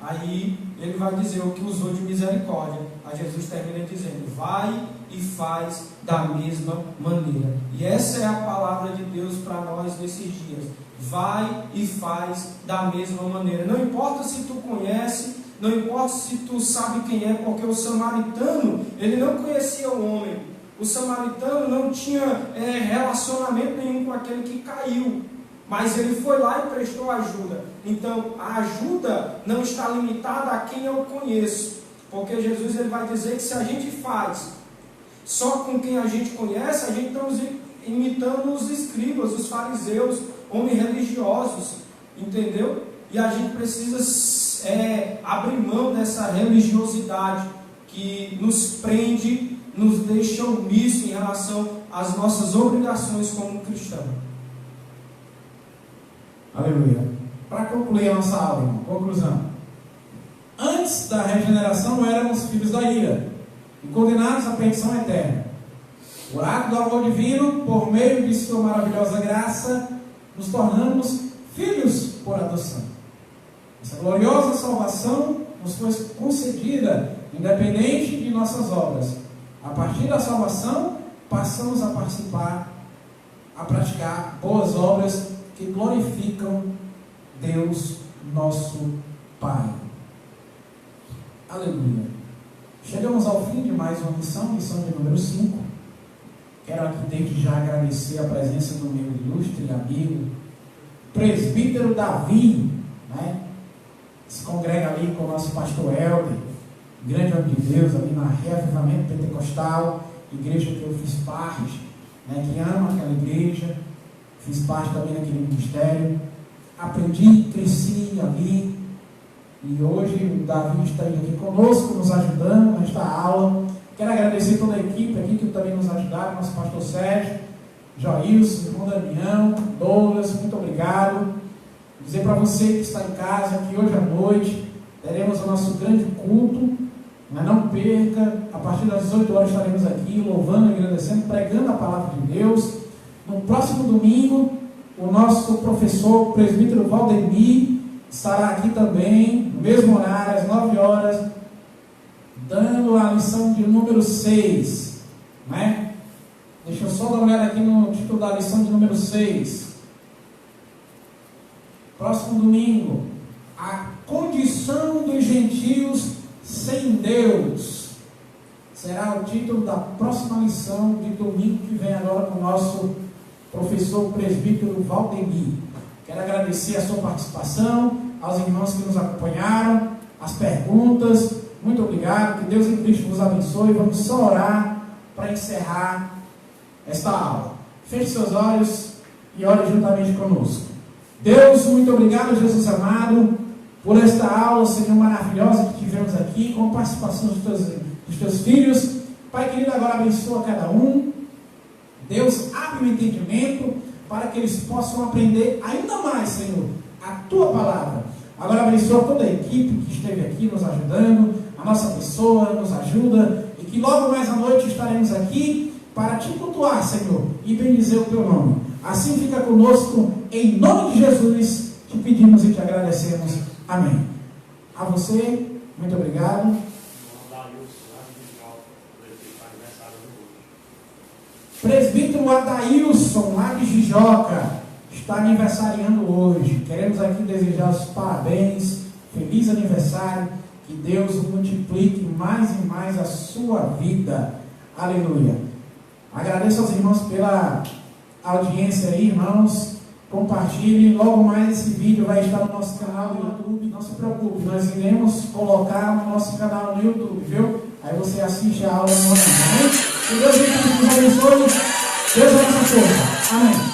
Aí ele vai dizer o que usou de misericórdia. Aí Jesus termina dizendo: vai e faz da mesma maneira. E essa é a palavra de Deus para nós nesses dias. Vai e faz da mesma maneira. Não importa se tu conhece, não importa se tu sabe quem é, porque o samaritano, ele não conhecia o homem. O samaritano não tinha relacionamento nenhum com aquele que caiu, mas ele foi lá e prestou ajuda. Então a ajuda não está limitada a quem eu conheço, porque Jesus, ele vai dizer que se a gente faz só com quem a gente conhece, a gente está imitando os escribas, os fariseus, homens religiosos, entendeu? E a gente precisa abrir mão dessa religiosidade que nos prende, nos deixa omissos em relação às nossas obrigações como cristãos. Aleluia. Para concluir a nossa aula, irmão, conclusão. Antes da regeneração éramos filhos da ira e condenados à perdição eterna. Por ato do amor divino, por meio de sua maravilhosa graça, nos tornamos filhos por adoção. Essa gloriosa salvação nos foi concedida independente de nossas obras. A partir da salvação, passamos a participar, a praticar boas obras que glorificam Deus, nosso Pai. Aleluia. Chegamos ao fim de mais uma missão de número 5. Quero aqui desde já agradecer a presença do meu ilustre amigo, presbítero Davi, né? Se congrega ali com o nosso pastor Helder, grande homem de Deus, ali na Reavivamento Pentecostal, igreja que eu fiz parte, né, que ama aquela igreja, fiz parte também daquele ministério, aprendi, cresci ali, e hoje o Davi está aqui conosco, nos ajudando nesta aula. Quero agradecer toda a equipe aqui que também nos ajudaram, nosso pastor Sérgio, Joilson, irmão Damião, Douglas, muito obrigado. Dizer para você que está em casa que hoje à noite teremos o nosso grande culto, mas não perca, a partir das 18 horas estaremos aqui louvando, agradecendo, pregando a palavra de Deus. No próximo domingo, o nosso professor, o presbítero Valdemir, estará aqui também, no mesmo horário, às 9 horas, dando a lição de número 6, né? Deixa eu só dar uma olhada aqui no título da lição de número 6. Próximo domingo, a condição dos gentios sem Deus. Será o título da próxima lição de domingo que vem agora com o nosso professor presbítero Valdemir. Quero agradecer a sua participação, aos irmãos que nos acompanharam, as perguntas. Muito obrigado, que Deus em Cristo vos abençoe. Vamos só orar para encerrar esta aula. Feche seus olhos e ore juntamente conosco. Deus, muito obrigado, Jesus amado, por esta aula, Senhor, maravilhosa que tivemos aqui, com a participação dos teus filhos. Pai querido, agora abençoa cada um. Deus, abre o entendimento para que eles possam aprender ainda mais, Senhor, a Tua palavra. Agora abençoa toda a equipe que esteve aqui nos ajudando, a nossa pessoa nos ajuda, e que logo mais à noite estaremos aqui para Te cultuar, Senhor, e bendizer o Teu nome. Assim fica conosco, em nome de Jesus, Te pedimos e Te agradecemos. Amém. A você, muito obrigado. Presbítero Adailson, lá de Jijoca, está aniversariando hoje. Queremos aqui desejar os parabéns, feliz aniversário, que Deus multiplique mais e mais a sua vida. Aleluia. Agradeço aos irmãos pela audiência aí, irmãos. Compartilhe. Logo mais esse vídeo vai estar no nosso canal do YouTube. Não se preocupe, nós iremos colocar no nosso canal no YouTube, viu? Aí você assiste a aula no nosso canal. Que Deus nos abençoe. Deus é nossa força. Amém.